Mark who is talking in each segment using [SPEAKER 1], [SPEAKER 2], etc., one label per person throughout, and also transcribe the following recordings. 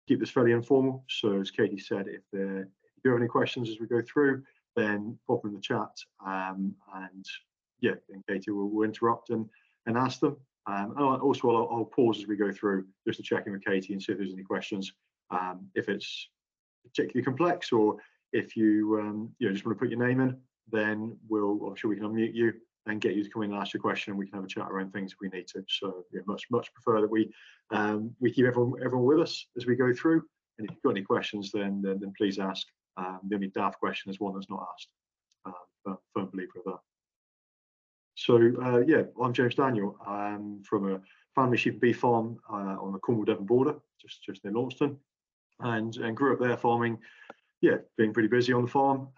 [SPEAKER 1] keep this fairly informal. So as Katie said, if you do have any questions as we go through, then pop them in the chat, and yeah, then Katie will interrupt and ask them. And also I'll pause as we go through just to check in with Katie and see if there's any questions. If it's particularly complex, or if you just want to put your name in, then I'm sure we can unmute you and get you to come in and ask your question, and we can have a chat around things if we need to. So yeah, much prefer that we keep everyone with us as we go through. And if you've got any questions, then please ask. The only daft question is one that's not asked. Firm believer of that. So yeah, I'm James Daniel. I'm from a family sheep and beef farm on the Cornwall-Devon border, just near Launceston, and grew up there farming. Yeah, being pretty busy on the farm.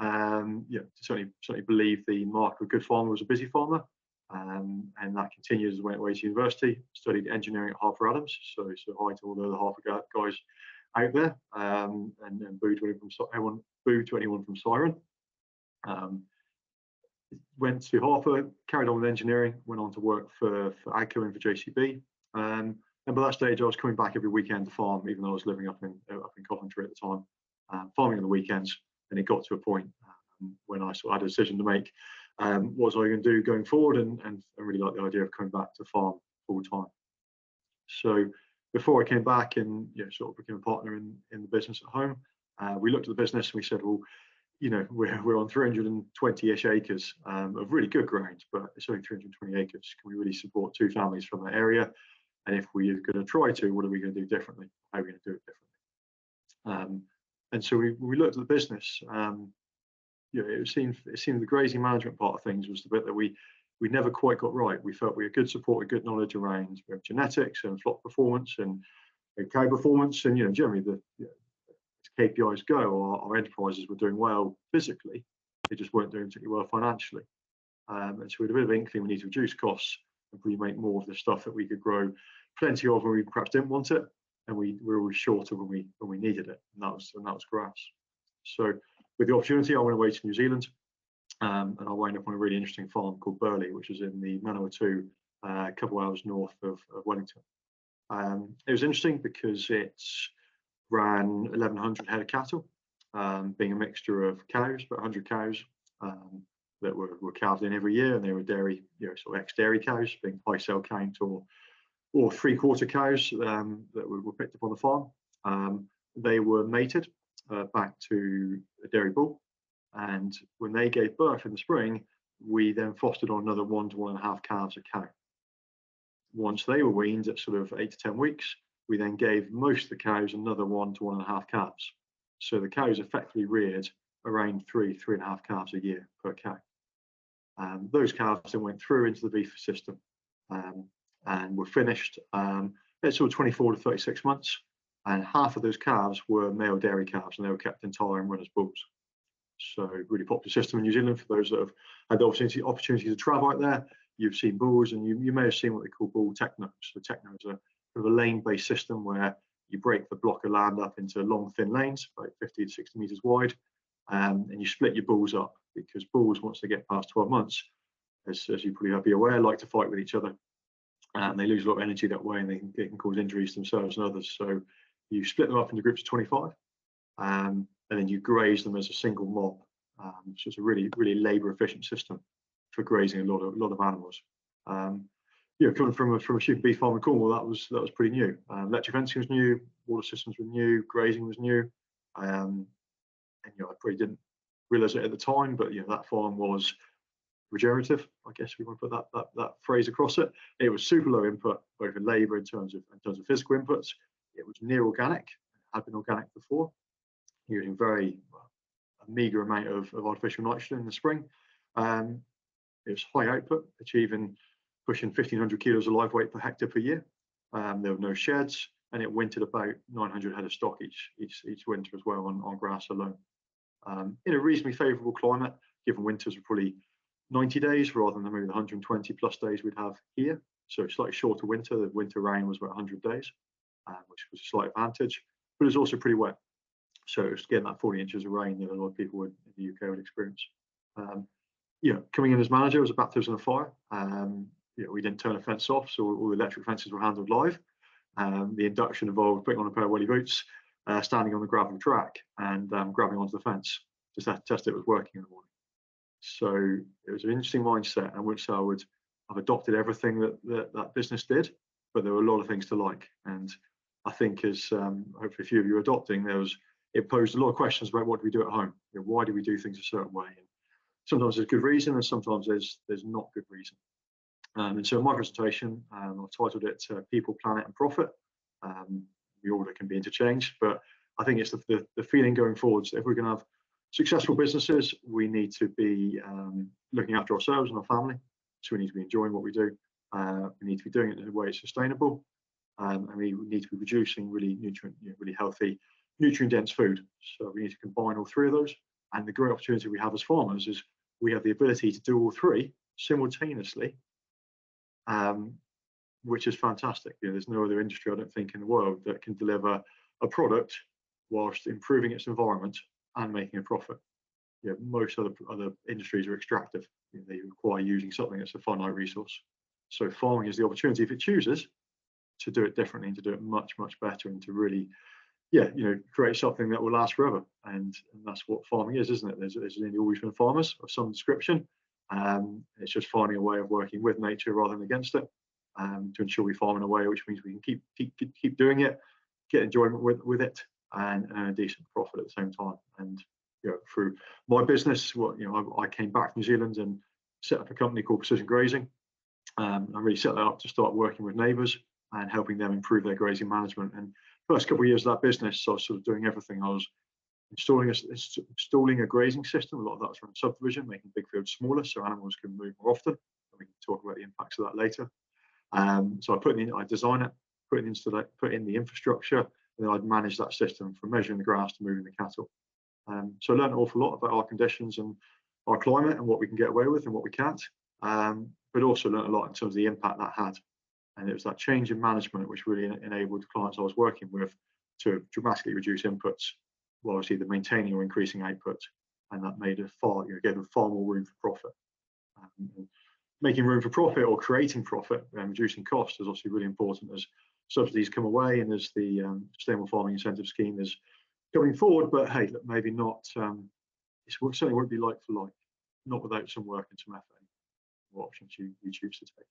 [SPEAKER 1] Yeah, certainly believe the mark of a good farmer was a busy farmer, and that continues as I went away to university. Studied engineering at Harper Adams, so hi to all the other Harper guys out there, and boo to anyone from Siren. Went to Harper, carried on with engineering, went on to work for AGCO and for JCB. And by that stage, I was coming back every weekend to farm, even though I was living up in Coventry at the time, farming on the weekends. And it got to a point when I sort of had a decision to make. What was I going to do going forward? And I really liked the idea of coming back to farm full time. So before I came back and sort of became a partner in the business at home, we looked at the business and we said, well, we're on 320-ish acres of really good ground, but it's only 320 acres. Can we really support 2 families from that area? And if we're going to try to, what are we going to do differently? How are we going to do it differently? And so we looked at the business. It seemed the grazing management part of things was the bit that we never quite got right. We felt we had good support and good knowledge around genetics and flock performance and cow performance, and generally as KPIs go, our enterprises were doing well physically. They just weren't doing particularly well financially. And so we had a bit of inkling we need to reduce costs and probably make more of the stuff that we could grow plenty of when we perhaps didn't want it, and we were always shorter when we needed it, and that was grass. So with the opportunity, I went away to New Zealand, and I wound up on a really interesting farm called Burley, which is in the Manawatu, a couple of hours north of Wellington. It was interesting because it's ran 1,100 head of cattle, being a mixture of cows, about 100 cows that were calved in every year, and they were dairy, sort of ex-dairy cows, being high cell count or 3/4 cows that were picked up on the farm. They were mated back to a dairy bull, and when they gave birth in the spring, we then fostered on another 1 to 1.5 calves a cow. Once they were weaned at sort of 8 to 10 weeks, we then gave most of the cows another 1 to 1.5 calves. So the cows effectively reared around 3.5 calves a year per cow. Those calves then went through into the beef system and were finished at sort of 24 to 36 months. And half of those calves were male dairy calves, and they were kept entire and run as bulls. So really popular system in New Zealand for those that have had the opportunity to travel out there. You've seen bulls, and you may have seen what they call bull technos. So techno is a lane-based system where you break the block of land up into long, thin lanes, like 50 to 60 meters wide, and you split your bulls up, because bulls, once they get past 12 months, as you probably be aware, like to fight with each other, and they lose a lot of energy that way, and they can cause injuries to themselves and others. So you split them up into groups of 25, and then you graze them as a single mob. So it's a really labour-efficient system for grazing a lot of animals. Coming from a sheep and beef farm in Cornwall, that was pretty new. Electric fencing was new, water systems were new, grazing was new, and I probably didn't realise it at the time, but that farm was regenerative, I guess we want to put that phrase across it. It was super low input, both in labour in terms of physical inputs. It was near organic, had been organic before, using a meagre amount of artificial nitrogen in the spring. It was high output, pushing 1,500 kilos of live weight per hectare per year. There were no sheds, and it wintered about 900 head of stock each winter as well on grass alone. In a reasonably favourable climate, given winters were probably 90 days rather than maybe the 120 plus days we'd have here. So slightly shorter winter. The winter rain was about 100 days, which was a slight advantage, but it was also pretty wet. So it was getting that 40 inches of rain that a lot of people in the UK would experience. Coming in as manager was a baptism of fire. We didn't turn a fence off, so all the electric fences were handled live. The induction involved putting on a pair of welly boots, standing on the gravel track and grabbing onto the fence just to test it was working in the morning. So it was an interesting mindset, and which I've adopted everything that business did, but there were a lot of things to like. And I think as hopefully a few of you are adopting, it posed a lot of questions about what do we do at home? Why do we do things a certain way? And sometimes there's good reason, and sometimes there's not good reason. And so my presentation, I've titled it People, Planet and Profit. The order can be interchanged, but I think it's the feeling going forwards. If we're going to have successful businesses, we need to be looking after ourselves and our family. So we need to be enjoying what we do. We need to be doing it in a way it's sustainable. And we need to be producing really healthy, nutrient-dense food. So we need to combine all three of those. And the great opportunity we have as farmers is we have the ability to do all three simultaneously, which is fantastic. There's no other industry, I don't think, in the world that can deliver a product whilst improving its environment and making a profit. Most other industries are extractive. They require using something that's a finite resource. So farming is the opportunity, if it chooses, to do it differently and to do it much, much better, and to really, create something that will last forever. And that's what farming is, isn't it? There's always been farmers of some description. It's just finding a way of working with nature rather than against it, to ensure we farm in a way which means we can keep doing it, get enjoyment with it, and earn a decent profit at the same time. And through my business, I came back from New Zealand and set up a company called Precision Grazing. I really set that up to start working with neighbours and helping them improve their grazing management. And first couple of years of that business, I was sort of doing everything. I was installing a grazing system. A lot of that was from subdivision, making big fields smaller so animals can move more often. We can talk about the impacts of that later. So I design it, put in the infrastructure, and then I'd manage that system from measuring the grass to moving the cattle. So I learned an awful lot about our conditions and our climate and what we can get away with and what we can't, but also learned a lot in terms of the impact that had. And it was that change in management which really enabled the clients I was working with to dramatically reduce inputs while either maintaining or increasing output. And that made gave them far more room for profit. Making room for profit or creating profit and reducing costs is obviously really important as subsidies come away and as the Sustainable Farming Incentive Scheme is going forward. But hey, look, maybe not. It certainly won't be like for like, not without some work and some effort. What options you choose to take.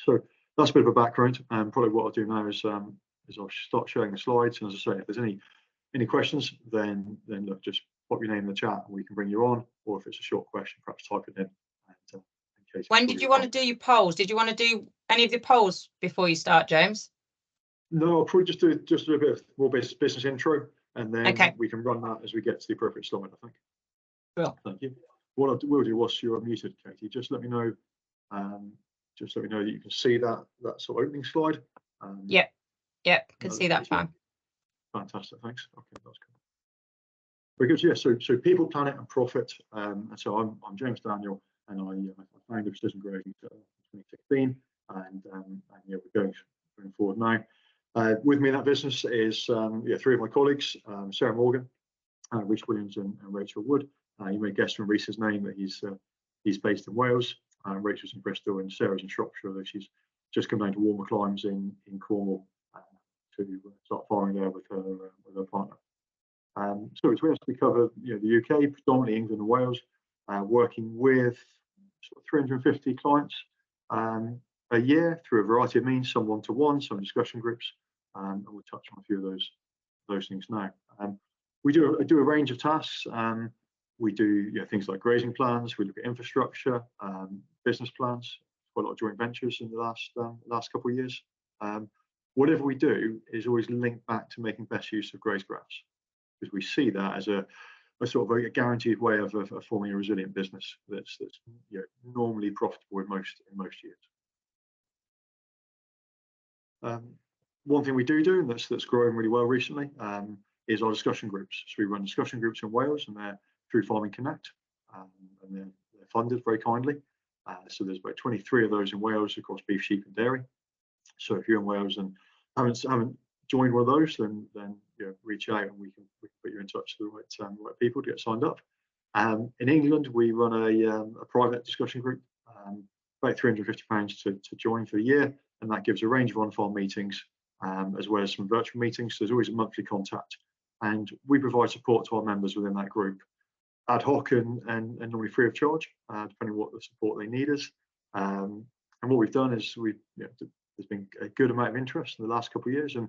[SPEAKER 1] So that's a bit of a background. And probably what I'll do now is I'll start sharing the slides. And as I say, if there's any questions, then look, just pop your name in the chat and we can bring you on. Or if it's a short question, perhaps type it in. And, in case
[SPEAKER 2] when did you want to do your polls? Did you want to do any of the polls before you start, James?
[SPEAKER 1] No, I'll probably just do a bit of more business intro, and then we can run that as we get to the appropriate slide, I think.
[SPEAKER 2] Well,
[SPEAKER 1] thank you. What I will do whilst you're muted, Katie, just let me know. Just let me know that you can see that sort of opening slide.
[SPEAKER 2] Yep, can see that fine.
[SPEAKER 1] Fantastic, thanks. Okay, that's cool. Very good. Yeah. So people, planet, and profit. And so I'm James Daniel, and I founded Precision Grazing in 2016, and we're going forward now. With me in that business is three of my colleagues: Sarah Morgan, Rhys Williams, and Rachel Wood. You may guess from Rhys's name that he's based in Wales. Rachel's in Bristol, and Sarah's in Shropshire, though she's just come down to warmer climes in Cornwall to start farming there with her partner. So it's we cover the UK, predominantly England and Wales, working with sort of 350 clients a year through a variety of means, some one-to-one, some discussion groups, and we'll touch on a few of those things now. We do a range of tasks. We do things like grazing plans. We look at infrastructure, business plans. Quite a lot of joint ventures in the last couple of years. Whatever we do is always linked back to making best use of graze grass, because we see that as a sort of a guaranteed way of forming a resilient business that's normally profitable in most years. One thing we do, and that's growing really well recently, is our discussion groups. So we run discussion groups in Wales, and they're through Farming Connect, and they're funded very kindly. So there's about 23 of those in Wales across beef, sheep, and dairy. So if you're in Wales and haven't joined one of those, then reach out and we can put you in touch with the right people to get signed up. In England, we run a private discussion group, about £350 to join for the year, and that gives a range of on-farm meetings as well as some virtual meetings. So there's always a monthly contact, and we provide support to our members within that group, ad hoc and normally free of charge, depending on what the support they need is. And what we've done is there's been a good amount of interest in the last couple of years, and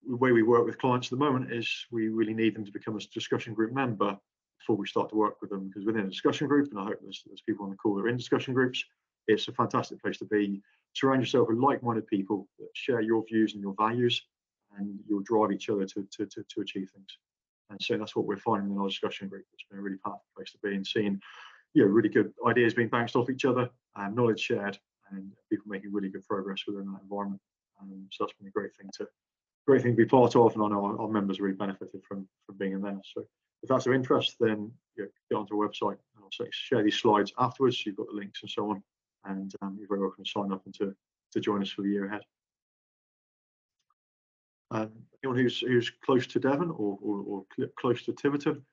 [SPEAKER 1] the way we work with clients at the moment is we really need them to become a discussion group member before we start to work with them, because within a discussion group, and I hope there's people on the call that are in discussion groups, it's a fantastic place to be. Surround yourself with like-minded people that share your views and your values, and you'll drive each other to achieve things. And so that's what we're finding in our discussion group. It's been a really powerful place to be, and seeing really good ideas being bounced off each other, knowledge shared, and people making really good progress within that environment. So that's been a great thing to be part of, and I know our members really benefited from being in there. So if that's of interest, then get onto our website, and I'll share these slides afterwards. You've got the links and so on, and you're very welcome to sign up and to join us for the year ahead. Anyone who's close to Devon or close to Tiverton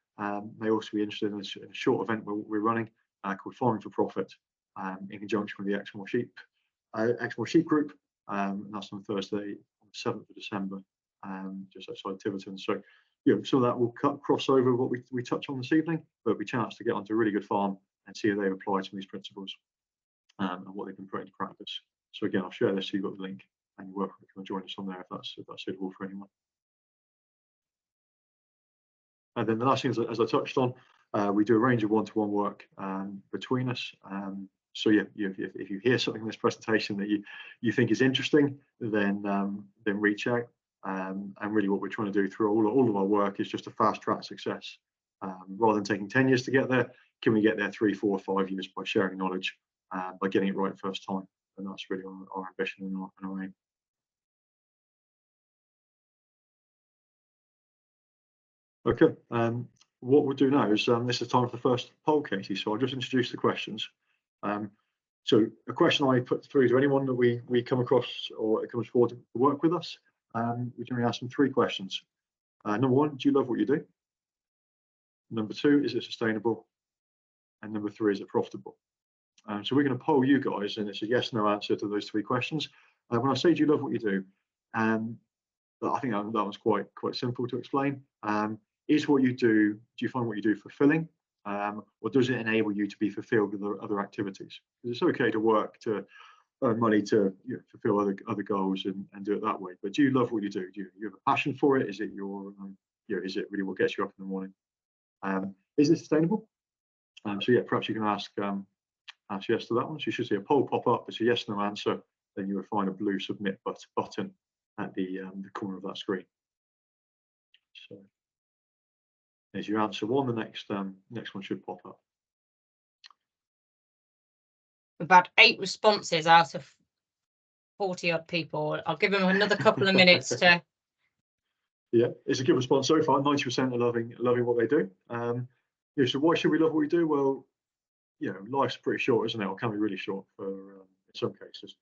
[SPEAKER 1] may also be interested in a short event we're running called Farming for Profit, in conjunction with the Exmoor Sheep Group, and that's on Thursday, on the 7th of December, just outside Tiverton. So some of that will cross over what we touch on this evening, but it'll be a chance to get onto a really good farm and see how they've applied some of these principles and what they can put into practice. So again, I'll share this so you've got the link, and you're welcome to come and join us on there if that's suitable for anyone. And then the last thing, as I touched on, we do a range of one-to-one work between us. So if you hear something in this presentation that you think is interesting, then reach out. And really, what we're trying to do through all of our work is just to fast-track success. Rather than taking 10 years to get there, can we get there 3, 4, 5 years by sharing knowledge, by getting it right first time? And that's really our ambition and our aim. Okay, what we'll do now is this is time for the first poll, Katie. So I'll just introduce the questions. So a question I put through to anyone that we come across or it comes forward to work with us. We generally ask them 3 questions. Number 1, do you love what you do? Number 2, is it sustainable? And number 3, is it profitable? So we're going to poll you guys, and it's a yes/no answer to those 3 questions. When I say do you love what you do, I think that one's quite simple to explain. Is what you do you find what you do fulfilling, or does it enable you to be fulfilled with other activities? Because it's okay to work to earn money to fulfill other goals and do it that way. But do you love what you do? Do you have a passion for it? Is it is it really what gets you up in the morning? Is it sustainable? So perhaps you can ask yes to that one. So you should see a poll pop up. It's a yes/no answer. Then you will find a blue submit button at the corner of that screen. So as you answer 1, the next one should pop up.
[SPEAKER 2] We've had 8 responses out of 40 odd people. I'll give them another couple of minutes to.
[SPEAKER 1] Yeah, it's a good response so far. 90% are loving what they do. So why should we love what we do? Well, life's pretty short, isn't it? Or can be really short for in some cases.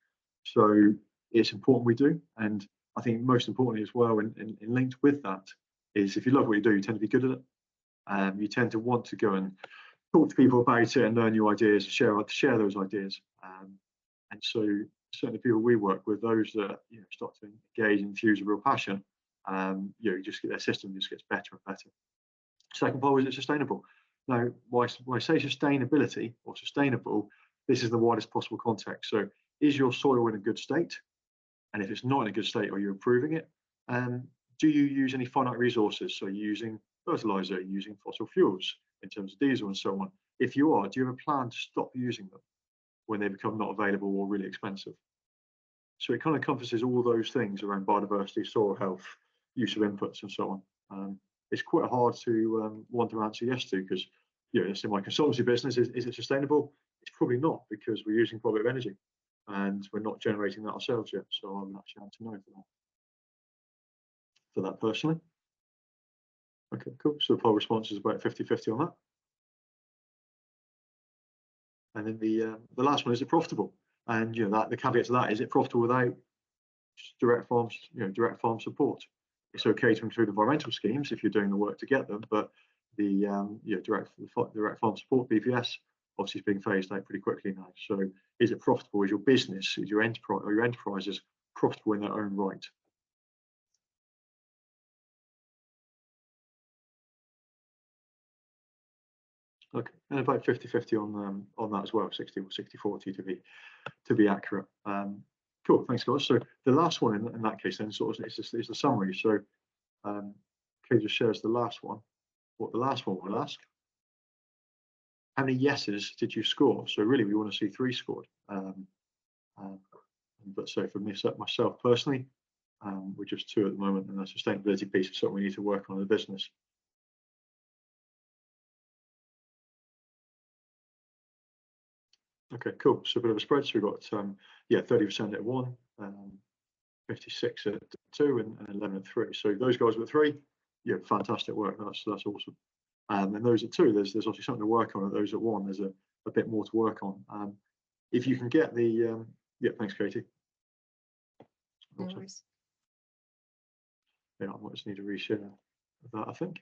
[SPEAKER 1] So it's important we do, and I think most importantly as well, in linked with that, is if you love what you do, you tend to be good at it. You tend to want to go and talk to people about it and learn new ideas, share those ideas. And so certainly people we work with, those that start to engage and infuse a real passion, you just get their system just gets better and better. Second part, is it sustainable? Now, when I say sustainability or sustainable, this is the widest possible context. So is your soil in a good state? And if it's not in a good state, are you improving it? Do you use any finite resources? So are you using fertilizer, using fossil fuels in terms of diesel and so on? If you are, do you have a plan to stop using them when they become not available or really expensive? So it kind of encompasses all those things around biodiversity, soil health, use of inputs and so on. It's quite hard to want to answer yes to, because let's say my consultancy business, is it sustainable? It's probably not, because we're using quite a bit of energy and we're not generating that ourselves yet. So I would actually answer no for that personally. Okay, cool. So the poll response is about 50-50 on that. And then the last one, is it profitable? And that the caveat to that is it profitable without direct farm support. It's okay to include environmental schemes if you're doing the work to get them, but the direct farm support BPS obviously is being phased out pretty quickly now. So is it profitable? Is your business, is your enterprise, or your enterprises profitable in their own right? Okay, and about 50-50 on that as well, 60 or 60-40 to be accurate. Cool, thanks guys. So the last one in that case then sort of is the summary. So Kay just shares the last one. What the last one will ask: how many yeses did you score? So really, we want to see 3 scored. But so for myself personally, we're just 2 at the moment, and the sustainability piece is something we need to work on in the business. Okay, cool. So a bit of a spread. So we've got 30% at 1, 56 at 2, and 11 at 3. So those guys with 3, yeah, fantastic work. That's awesome. And those at 2, there's obviously something to work on. At those at 1, there's a bit more to work on. If you can get the thanks, Katie.
[SPEAKER 2] No
[SPEAKER 1] Awesome.
[SPEAKER 2] worries.
[SPEAKER 1] Yeah, I might just need to reshare that, I think.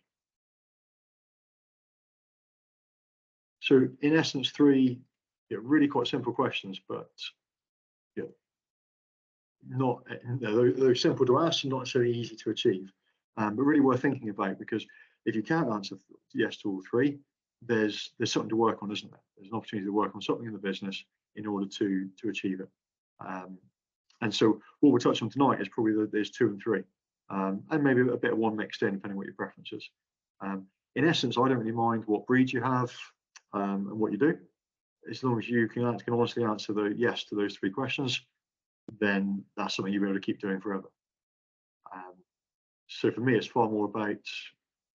[SPEAKER 1] So in essence, 3 really quite simple questions, but not they're simple to ask and not necessarily easy to achieve, but really worth thinking about, because if you can't answer yes to all 3, there's something to work on, isn't there? There's an opportunity to work on something in the business in order to achieve it. And so what we're touching on tonight is probably there's 2 and 3, and maybe a bit of 1 mixed in, depending on what your preference is. In essence, I don't really mind what breed you have and what you do, as long as you can honestly answer the yes to those 3 questions. Then that's something you'll be able to keep doing forever. So for me, it's far more about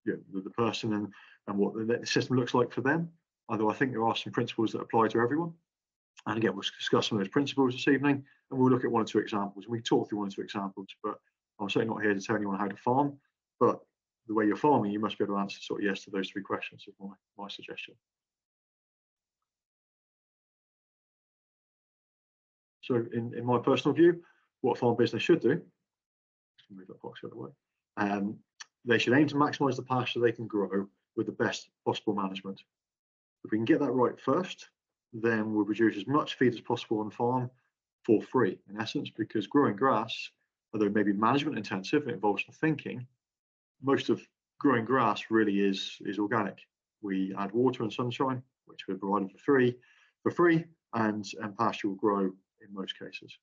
[SPEAKER 1] the person and what the system looks like for them. Although I think there are some principles that apply to everyone. And again, we'll discuss some of those principles this evening, and we'll look at 1 or 2 examples. And we can talk through 1 or 2 examples, but I'm certainly not here to tell anyone how to farm. But the way you're farming, you must be able to answer sort of yes to those 3 questions, is my suggestion. So in my personal view, what a farm business should do, move that box out of the way, they should aim to maximise the pasture they can grow with the best possible management. If we can get that right first, then we'll produce as much feed as possible on farm for free, in essence, because growing grass, although it may be management intensive, it involves some thinking, most of growing grass really is organic. We add water and sunshine, which we're providing for free, and pasture will grow in most cases.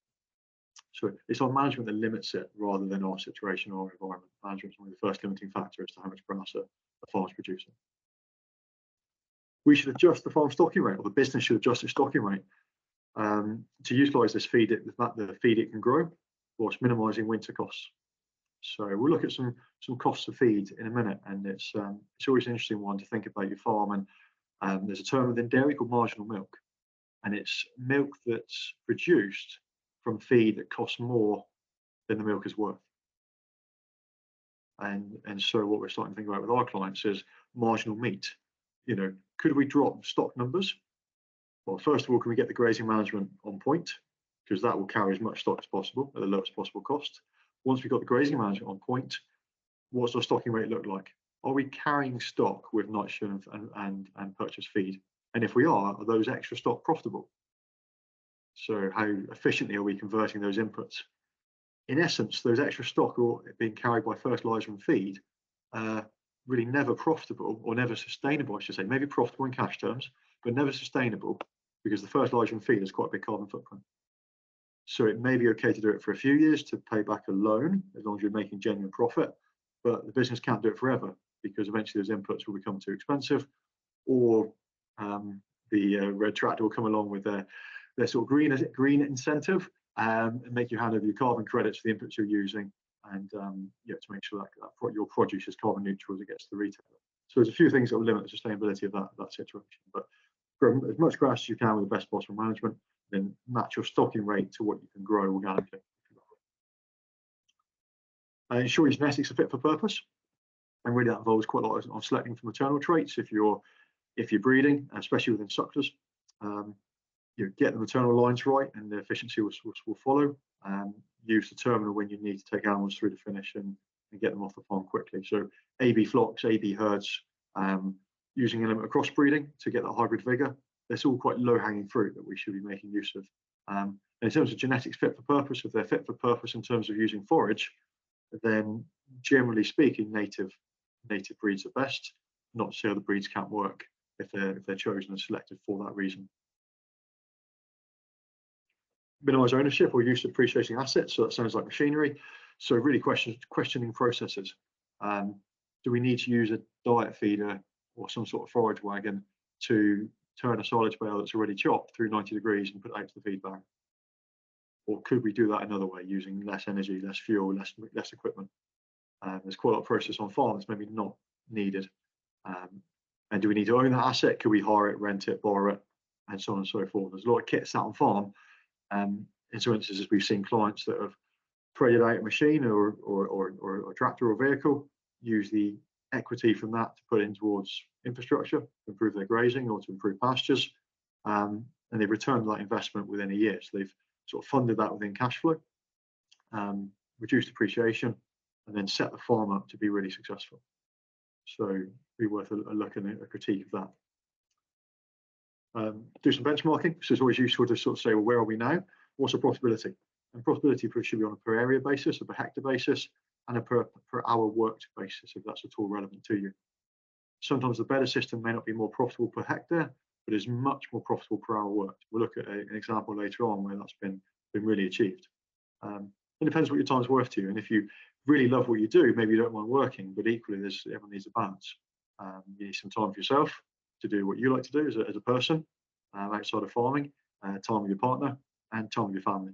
[SPEAKER 1] So it's our management that limits it, rather than our situation or our environment. Management is one of the first limiting factors as to how much grass a farm is producing. We should adjust the farm stocking rate, or the business should adjust its stocking rate to utilise this feed, the feed it can grow, whilst minimising winter costs. So we'll look at some costs of feed in a minute, and it's always an interesting one to think about your farm. And there's a term within dairy called marginal milk, and it's milk that's produced from feed that costs more than the milk is worth. And so what we're starting to think about with our clients is marginal meat. Could we drop stock numbers? Well, first of all, can we get the grazing management on point? Because that will carry as much stock as possible at the lowest possible cost. Once we've got the grazing management on point, what's our stocking rate look like? Are we carrying stock with nitrogen and purchase feed? And if we are those extra stock profitable? So how efficiently are we converting those inputs? In essence, those extra stock are being carried by fertilizer and feed, really never profitable, or never sustainable, I should say. Maybe profitable in cash terms, but never sustainable, because the fertilizer and feed has quite a big carbon footprint. So it may be okay to do it for a few years to pay back a loan, as long as you're making genuine profit, but the business can't do it forever, because eventually those inputs will become too expensive, or the red tractor will come along with their sort of green incentive, and make you hand over your carbon credits for the inputs you're using, and to make sure that your produce is carbon neutral as it gets to the retailer. So there's a few things that will limit the sustainability of that situation. But grow as much grass as you can with the best possible management, then match your stocking rate to what you can grow organically. Ensure your genetics are fit for purpose, and really that involves quite a lot on selecting for maternal traits. If you're breeding, especially within sucklers, get the maternal lines right, and the efficiency will follow. Use the terminal when you need to take animals through the finish and get them off the farm quickly. So AB flocks, AB herds, using element of crossbreeding to get that hybrid vigor. That's all quite low-hanging fruit that we should be making use of. And in terms of genetics fit for purpose, if they're fit for purpose in terms of using forage, then generally speaking, native breeds are best. Not to say other breeds can't work, if they're chosen and selected for that reason. Minimise ownership or use of depreciating assets. So that sounds like machinery. So really questioning processes. Do we need to use a diet feeder or some sort of forage wagon to turn a silage bale that's already chopped through 90 degrees and put it out to the feed barrow? Or could we do that another way, using less energy, less fuel, less equipment? There's quite a lot of process on farm that's maybe not needed. And do we need to own that asset? Could we hire it, rent it, borrow it, and so on and so forth? There's a lot of kit sat on farm. In some instances, we've seen clients that have traded out a machine or a tractor or vehicle, use the equity from that to put in towards infrastructure, to improve their grazing or to improve pastures, and they've returned that investment within a year. So they've sort of funded that within cash flow, reduced depreciation, and then set the farm up to be really successful. So be worth a look and a critique of that. Do some benchmarking. So it's always useful to sort of say, well, where are we now? What's the profitability? And profitability should be on a per area basis, a per hectare basis, and a per hour worked basis, if that's at all relevant to you. Sometimes the better system may not be more profitable per hectare, but is much more profitable per hour worked. We'll look at an example later on where that's been really achieved. It depends what your time's worth to you. And if you really love what you do, maybe you don't mind working, but equally everyone needs a balance. You need some time for yourself to do what you like to do as a person outside of farming, time with your partner, and time with your family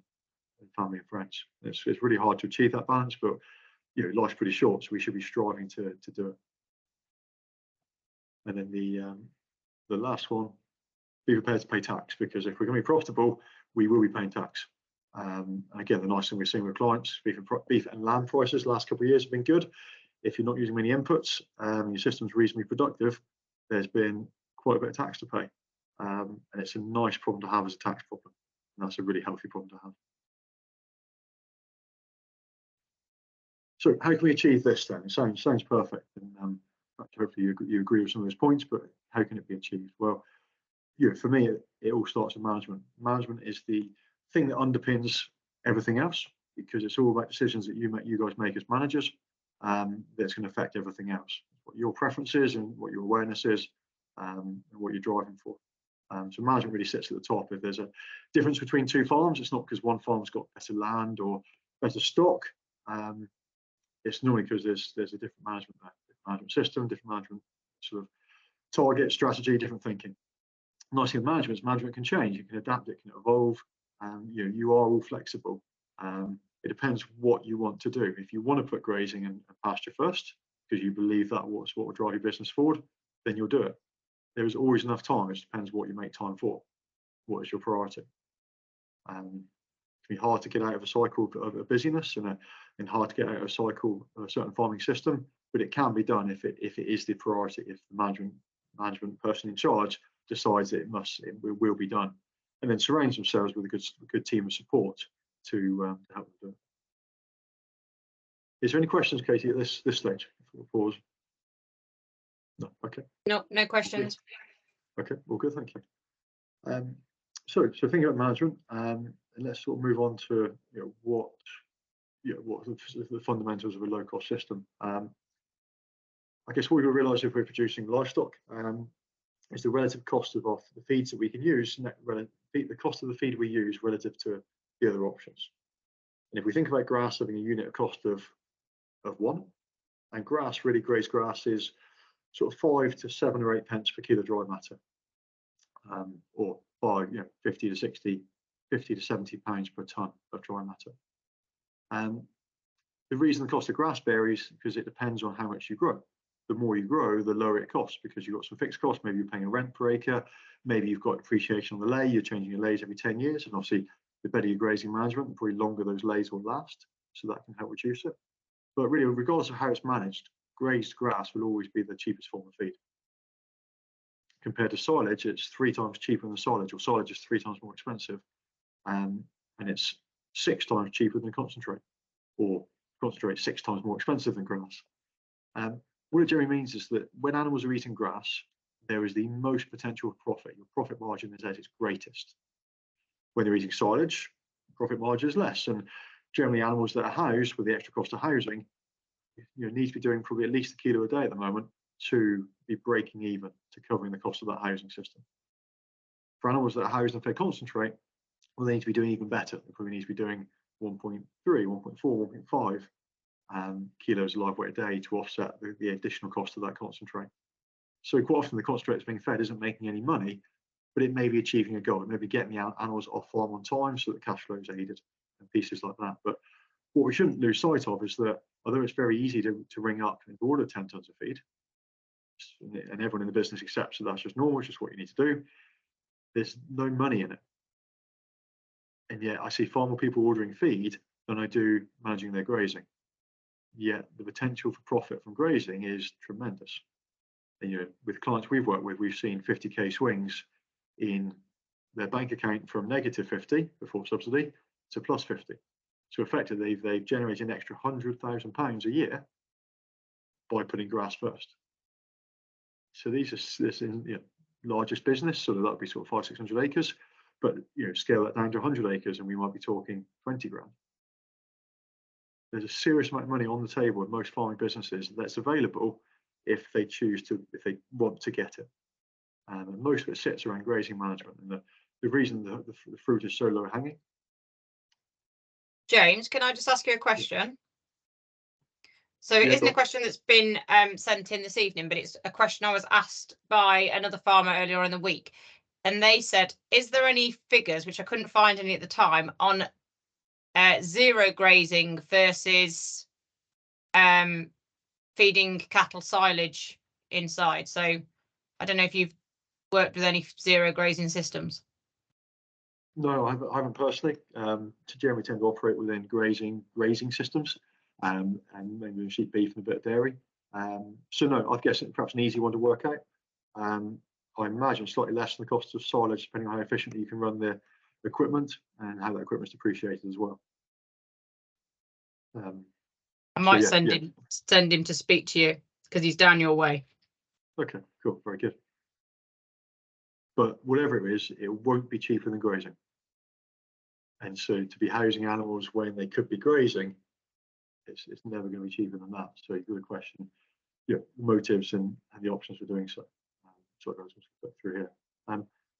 [SPEAKER 1] and friends. It's really hard to achieve that balance, but life's pretty short, so we should be striving to do it. And then the last one, be prepared to pay tax, because if we're going to be profitable, we will be paying tax. And again, the nice thing we're seeing with clients, beef and lamb prices the last couple of years have been good. If you're not using many inputs, your system's reasonably productive, there's been quite a bit of tax to pay. And it's a nice problem to have as a tax problem. And that's a really healthy problem to have. So how can we achieve this then? It sounds perfect. And hopefully you agree with some of those points, but how can it be achieved? Well, for me, it all starts with management. Management is the thing that underpins everything else, because it's all about decisions that you guys make as managers, that's going to affect everything else. What your preference is and what your awareness is, and what you're driving for. So management really sits at the top. If there's a difference between two farms, it's not because one farm's got better land or better stock. It's normally because there's a different management there, different management system, different management sort of target, strategy, different thinking. Nice thing with management is management can change, it can adapt, it can evolve. You are all flexible. It depends what you want to do. If you want to put grazing and pasture first, because you believe that what will drive your business forward, then you'll do it. There is always enough time. It just depends what you make time for. What is your priority? It can be hard to get out of a cycle of busyness and hard to get out of a cycle of a certain farming system, but it can be done if it is the priority. If the management person in charge decides that it will be done, and then surrounds themselves with a good team of support to help them do it. Is there any questions, Katie, at this stage? We'll pause. No. Okay.
[SPEAKER 2] No questions.
[SPEAKER 1] Okay. Well, good. Thank you. So thinking about management, and let's sort of move on to what the fundamentals of a low-cost system. I guess what we realise if we're producing livestock is the relative cost of the feeds that we can use, the cost of the feed we use relative to the other options. And if we think about grass having a unit cost of 1, and grazed grass is sort of 5 to 7 or 8 pence per kilo dry matter, or by 50 to 70 pounds per tonne of dry matter. The reason the cost of grass varies is because it depends on how much you grow. The more you grow, the lower it costs, because you've got some fixed costs. Maybe you're paying a rent per acre. Maybe you've got depreciation on the lay. You're changing your lays every 10 years. And obviously, the better your grazing management, the probably longer those lays will last. So that can help reduce it. But really, regardless of how it's managed, grazed grass will always be the cheapest form of feed. Compared to silage, it's 3 times cheaper than silage, or silage is 3 times more expensive. And it's 6 times cheaper than concentrate, or concentrate 6 times more expensive than grass. What it generally means is that when animals are eating grass, there is the most potential profit. Your profit margin is at its greatest. When they're eating silage, profit margin is less. And generally, animals that are housed with the extra cost of housing, need to be doing probably at least 1 kilo a day at the moment to be breaking even to covering the cost of that housing system. For animals that are housed in fed concentrate, well, they need to be doing even better. They probably need to be doing 1.3, 1.4, 1.5 kilos of live weight a day to offset the additional cost of that concentrate. So quite often the concentrate that's being fed isn't making any money, but it may be achieving a goal. It may be getting the animals off farm on time so that cash flow is aided and pieces like that. But what we shouldn't lose sight of is that although it's very easy to ring up and order 10 tons of feed, and everyone in the business accepts that that's just normal, it's just what you need to do, there's no money in it. And yet I see far more people ordering feed than I do managing their grazing. Yet the potential for profit from grazing is tremendous. And, with clients we've worked with, we've seen 50k swings in their bank account from -50 before subsidy to +50. So effectively, they've generated an extra £100,000 a year by putting grass first. So this is largest business, so that would be sort of 500-600 acres. But scale that down to 100 acres, and we might be talking 20 grand. There's a serious amount of money on the table in most farming businesses that's available if they want to get it. And most of it sits around grazing management, and the reason the fruit is so low hanging.
[SPEAKER 2] James, can I just ask you a question? So it isn't a question that's been sent in this evening, but it's a question I was asked by another farmer earlier in the week. And they said, is there any figures, which I couldn't find any at the time, on zero grazing versus feeding cattle silage inside? So I don't know if you've worked with any zero grazing systems.
[SPEAKER 1] No, I haven't personally. Generally tend to operate within grazing systems, and maybe sheep, beef, and a bit of dairy. So no, I guess it's perhaps an easy one to work out. I imagine slightly less than the cost of silage, depending on how efficiently you can run the equipment and how that equipment is depreciated as well.
[SPEAKER 2] I might send him to speak to you because he's down your way.
[SPEAKER 1] Okay, cool, very good. But whatever it is, it won't be cheaper than grazing. And so to be housing animals when they could be grazing, it's never going to be cheaper than that. So good question, the motives and the options for doing so. So I was just put through here.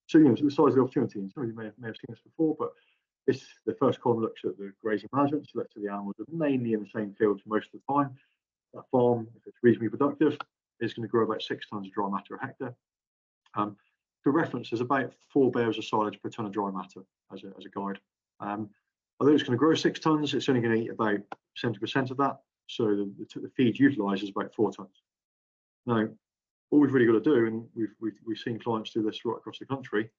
[SPEAKER 1] So the size of the opportunity, and some of you may have seen this before, but the first column looks at the grazing management, so let's say the animals are mainly in the same fields most of the time. That farm, if it's reasonably productive, is going to grow about 6 tons of dry matter a hectare. For reference, there's about 4 bales of silage per ton of dry matter as a guide. Although it's going to grow 6 tons, it's only going to eat about 70% of that. So the feed utilised is about 4 tons. Now, all we've really got to do, and we've seen clients do this right across the country,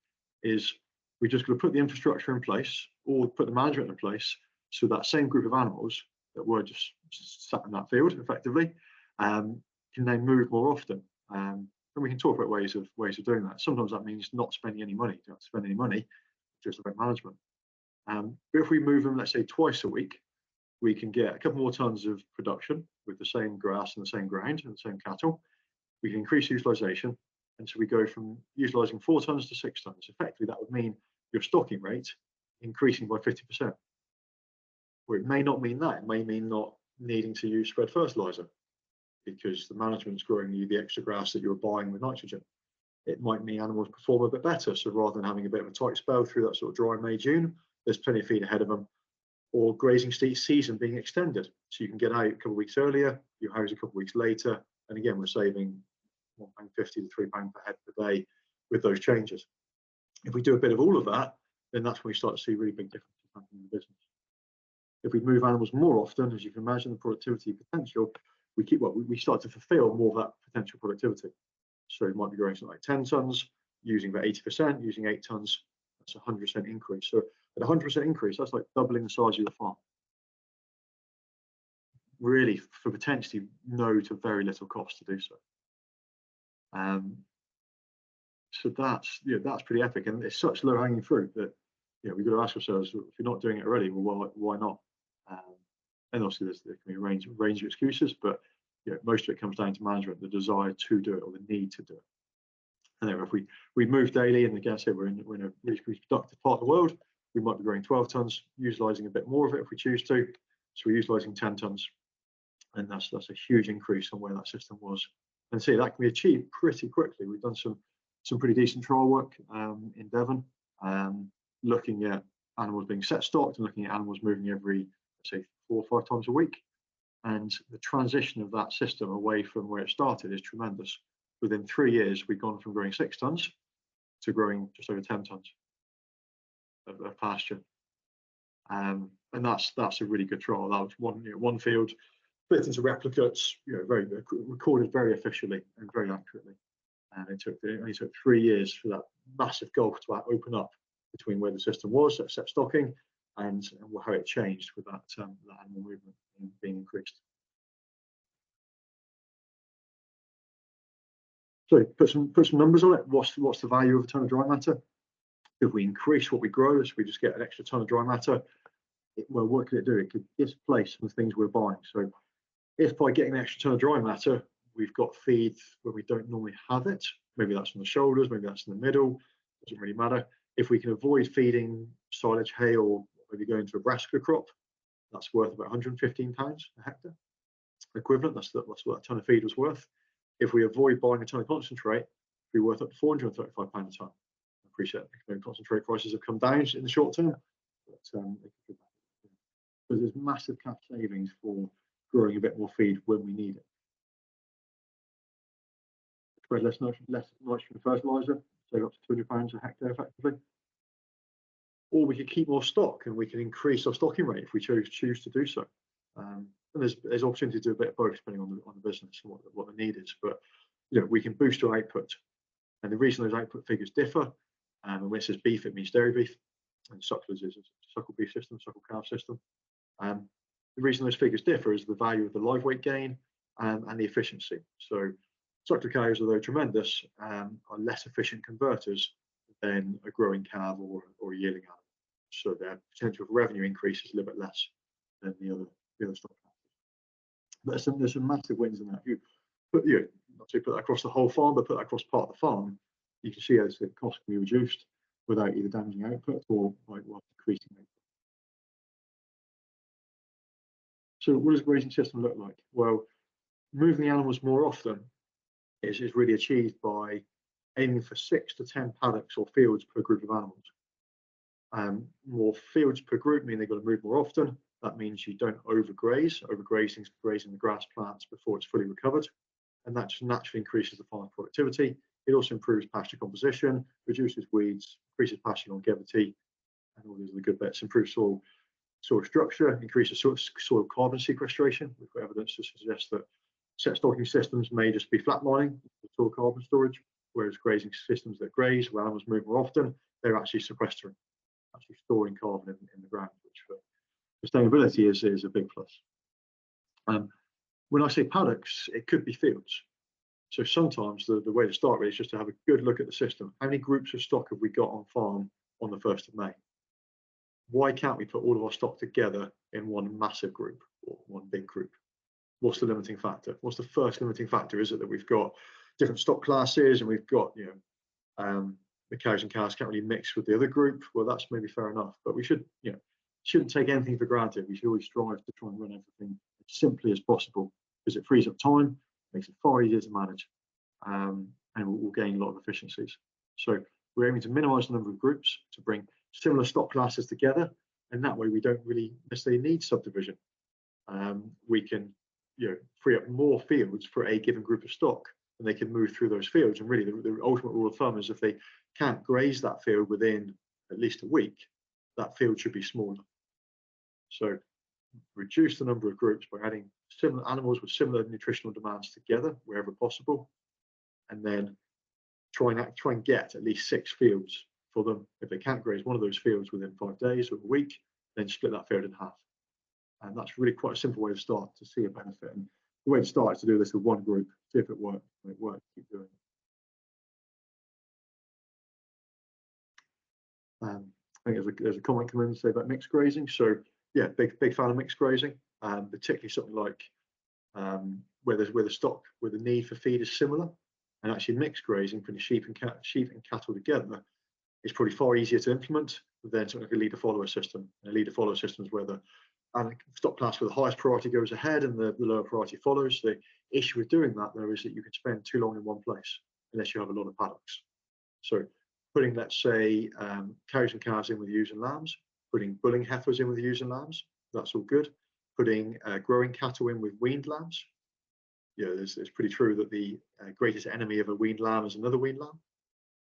[SPEAKER 1] is we just got to put the infrastructure in place or put the management in place so that same group of animals that were just sat in that field effectively can then move more often. And we can talk about ways of doing that. Sometimes that means not spending any money. You don't have to spend any money, just about management. But if we move them, let's say twice a week, we can get a couple more tons of production with the same grass and the same ground and the same cattle. We can increase utilisation, and so we go from utilising 4 tons to 6 tons. Effectively, that would mean your stocking rate increasing by 50%. Or it may not mean that. It may mean not needing to use spread fertiliser because the management's growing you the extra grass that you're buying with nitrogen. It might mean animals perform a bit better. So rather than having a bit of a tight spell through that sort of dry May, June, there's plenty of feed ahead of them. Or grazing season being extended. So you can get out a couple of weeks earlier, you house a couple of weeks later, and again, we're saving £1.50 to £3 per head per day with those changes. If we do a bit of all of that, then that's when we start to see really big differences happening in the business. If we move animals more often, as you can imagine, the productivity potential, we start to fulfill more of that potential productivity. So it might be growing something like 10 tons, using about 80%, using 8 tons, that's a 100% increase. So at 100% increase, that's like doubling the size of your farm. Really, for potentially no to very little cost to do so. So that's pretty epic, and it's such low-hanging fruit that we've got to ask ourselves, if you're not doing it already, well, why not? And obviously there can be a range of excuses, but most of it comes down to management, the desire to do it or the need to do it. And then if we move daily, and again, say we're in a really productive part of the world, we might be growing 12 tons, utilising a bit more of it if we choose to. So we're utilising 10 tons, and that's a huge increase on where that system was And see, that can be achieved pretty quickly. We've done some pretty decent trial work in Devon, looking at animals being set stocked and looking at animals moving every, say, 4 or 5 times a week. And the transition of that system away from where it started is tremendous. Within 3 years, we've gone from growing 6 tons to growing just over 10 tons of pasture. And that's a really good trial. That was one field split into replicates, very recorded very efficiently and very accurately. And it only took 3 years for that massive gulf to open up between where the system was at set stocking and how it changed with that animal movement being increased. So put some numbers on it. What's the value of a ton of dry matter? If we increase what we grow, so we just get an extra ton of dry matter, well, what could it do? It could displace some things we're buying. So if by getting an extra ton of dry matter, we've got feed where we don't normally have it, maybe that's on the shoulders, maybe that's in the middle, doesn't really matter. If we can avoid feeding silage, hay, or maybe going to a brassica crop, that's worth about £115 a hectare equivalent. That's what a ton of feed was worth. If we avoid buying a ton of concentrate, we're worth up to £435 a tonne. I appreciate concentrate prices have come down in the short term, but there's massive cash savings for growing a bit more feed when we need it. Spread less nitrogen fertiliser, save up to £200 a hectare effectively. Or we could keep more stock and we can increase our stocking rate if we choose to do so. And there's opportunity to do a bit of both depending on the business and what the need is. But we can boost our output. And the reason those output figures differ, and when it says beef, it means dairy beef, and sucklers is a suckle beef system, suckle calf system. The reason those figures differ is the value of the live weight gain and the efficiency. So suckler cows, although tremendous, are less efficient converters than a growing calf or a yearling animal. So their potential for revenue increase is a little bit less than the other stock cows. But there's some massive wins in that. You put that across the whole farm, but put that across part of the farm, you can see as the cost can be reduced without either damaging output or increasing output. So what does a grazing system look like? Well, moving the animals more often is really achieved by aiming for 6 to 10 paddocks or fields per group of animals. More fields per group mean they've got to move more often. That means you don't overgraze. Overgrazing is grazing the grass plants before it's fully recovered. And that just naturally increases the farm productivity. It also improves pasture composition, reduces weeds, increases pasture longevity, and all these are the good bits. Improves soil structure, increases soil carbon sequestration. We've got evidence to suggest that set stocking systems may just be flatlining soil carbon storage, whereas grazing systems that graze, where animals move more often, they're actually sequestering, actually storing carbon in the ground, which for sustainability is a big plus. When I say paddocks, it could be fields. So sometimes the way to start really is just to have a good look at the system. How many groups of stock have we got on farm on the 1st of May? Why can't we put all of our stock together in one massive group or one big group? What's the limiting factor? What's the first limiting factor? Is it that we've got different stock classes and we've got, the cows and calves can't really mix with the other group? Well, that's maybe fair enough, but we shouldn't take anything for granted. We should always strive to try and run everything as simply as possible because it frees up time, makes it far easier to manage, and we'll gain a lot of efficiencies. So we're aiming to minimize the number of groups to bring similar stock classes together, and that way we don't really necessarily need subdivision. We can free up more fields for a given group of stock, and they can move through those fields. And really the ultimate rule of thumb is if they can't graze that field within at least a week, that field should be smaller. So reduce the number of groups by adding similar animals with similar nutritional demands together wherever possible, and then try and get at least 6 fields for them. If they can't graze one of those fields within 5 days or a week, then split that field in half. And that's really quite a simple way to start to see a benefit. And the way to start is to do this with one group, see if it works. When it works, keep doing it. I think there's a comment coming in to say about mixed grazing. So yeah, big fan of mixed grazing, particularly something like where the need for feed is similar, and actually mixed grazing, putting sheep and cattle together, is probably far easier to implement than something like a leader-follower system. And a leader-follower system is where the and stock class with the highest priority goes ahead and the lower priority follows. The issue with doing that, though, is that you can spend too long in one place unless you have a lot of paddocks. So putting, let's say, cows and calves in with ewes and lambs, putting bulling heifers in with ewes and lambs, that's all good. Putting growing cattle in with weaned lambs. It's pretty true that the greatest enemy of a weaned lamb is another weaned lamb.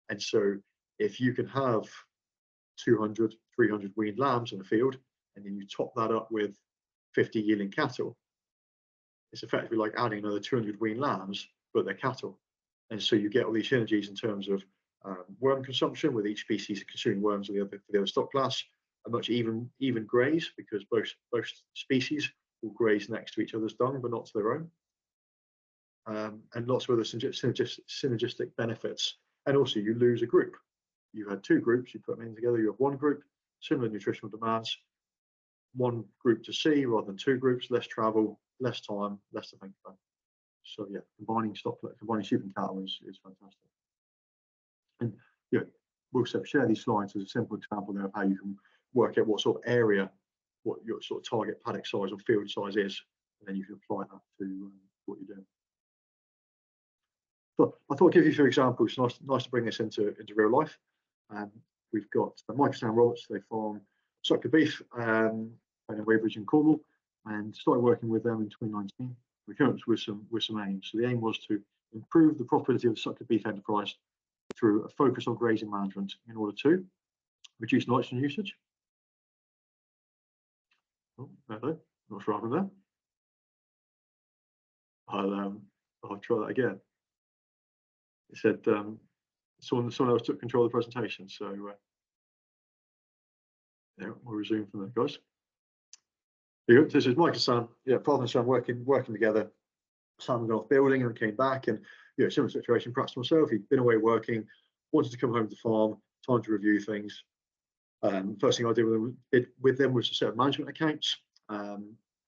[SPEAKER 1] And so if you can have 200, 300 weaned lambs in a field, and then you top that up with 50 yielding cattle, it's effectively like adding another 200 weaned lambs, but they're cattle. And so you get all these synergies in terms of worm consumption, with each species consuming worms for the other stock class, a much even graze, because both species will graze next to each other's dung, but not to their own. And lots of other synergistic benefits. And also you lose a group. You had two groups, you put them in together, you have one group, similar nutritional demands, one group to see rather than two groups, less travel, less time, less to think about. So yeah, combining sheep and cattle is fantastic. And we'll share these slides as a simple example there of how you can work out what sort of area, what your sort of target paddock size or field size is, and then you can apply that to what you're doing. But I thought I'd give you a few examples. It's nice to bring this into real life. We've got Mike and Roberts. They farm suckler beef in Weybridge in Cornwall, and started working with them in 2019. We came up with some aims. So the aim was to improve the profitability of the suckler beef enterprise through a focus on grazing management in order to reduce nitrogen usage. Oh, hello, not sure what happened there. I'll try that again. It said someone else took control of the presentation, so yeah, we'll resume from there, guys. This is Mike and Sam, father and son working together. Sam got off building and came back, and similar situation perhaps to myself. He'd been away working, wanted to come home to the farm, time to review things. First thing I did with them was a set of management accounts.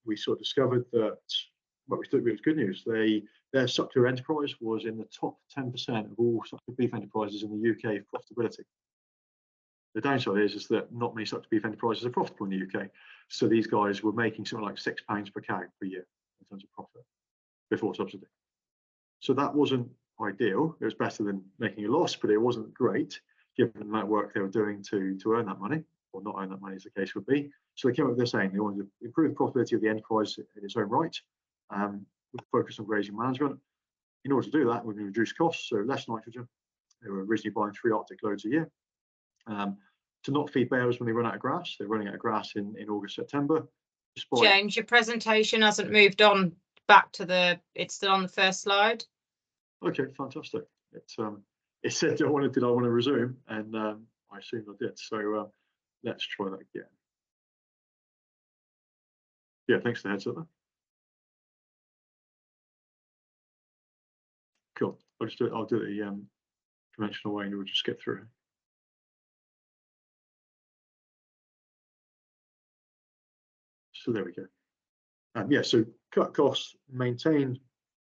[SPEAKER 1] We sort of discovered that, well, we thought it was good news. Their suckler enterprise was in the top 10% of all suckler beef enterprises in the UK for profitability. The downside is that not many suckler beef enterprises are profitable in the UK. So these guys were making something like £6 per cow per year in terms of profit before subsidy. So that wasn't ideal. It was better than making a loss, but it wasn't great given the amount of work they were doing to earn that money, or not earn that money as the case would be. So they came up with this saying they wanted to improve the profitability of the enterprise in its own right, with a focus on grazing management. In order to do that, we're going to reduce costs, so less nitrogen. They were originally buying 3 Arctic loads a year. To not feed bears when they run out of grass. They're running out of grass in August, September.
[SPEAKER 2] James, your presentation hasn't moved on back to it's still on the first slide.
[SPEAKER 1] Okay, fantastic. It said did I want to resume, and I assumed I did. So let's try that again. Yeah, thanks for the heads up there. Cool. I'll do it the conventional way, and we'll just skip through. So there we go. Yeah, so cut costs, maintain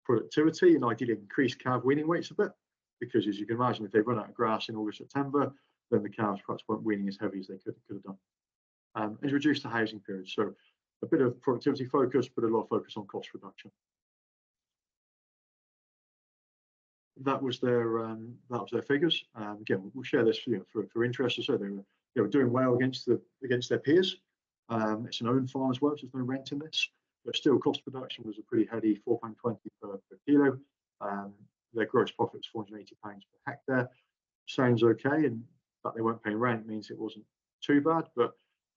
[SPEAKER 1] productivity, and ideally increase calf weaning weights a bit, because as you can imagine, if they run out of grass in August, September, then the calves perhaps weren't weaning as heavy as they could have done. And reduce the housing period. So a bit of productivity focus, but a lot of focus on cost reduction. That was their figures. Again, we'll share this for interest. So they were doing well against their peers. It's an own farm as well, so there's no rent in this. But still, cost production was a pretty heady £4.20 per kilo. Their gross profit was £480 per hectare. Sounds okay, and that they weren't paying rent means it wasn't too bad. But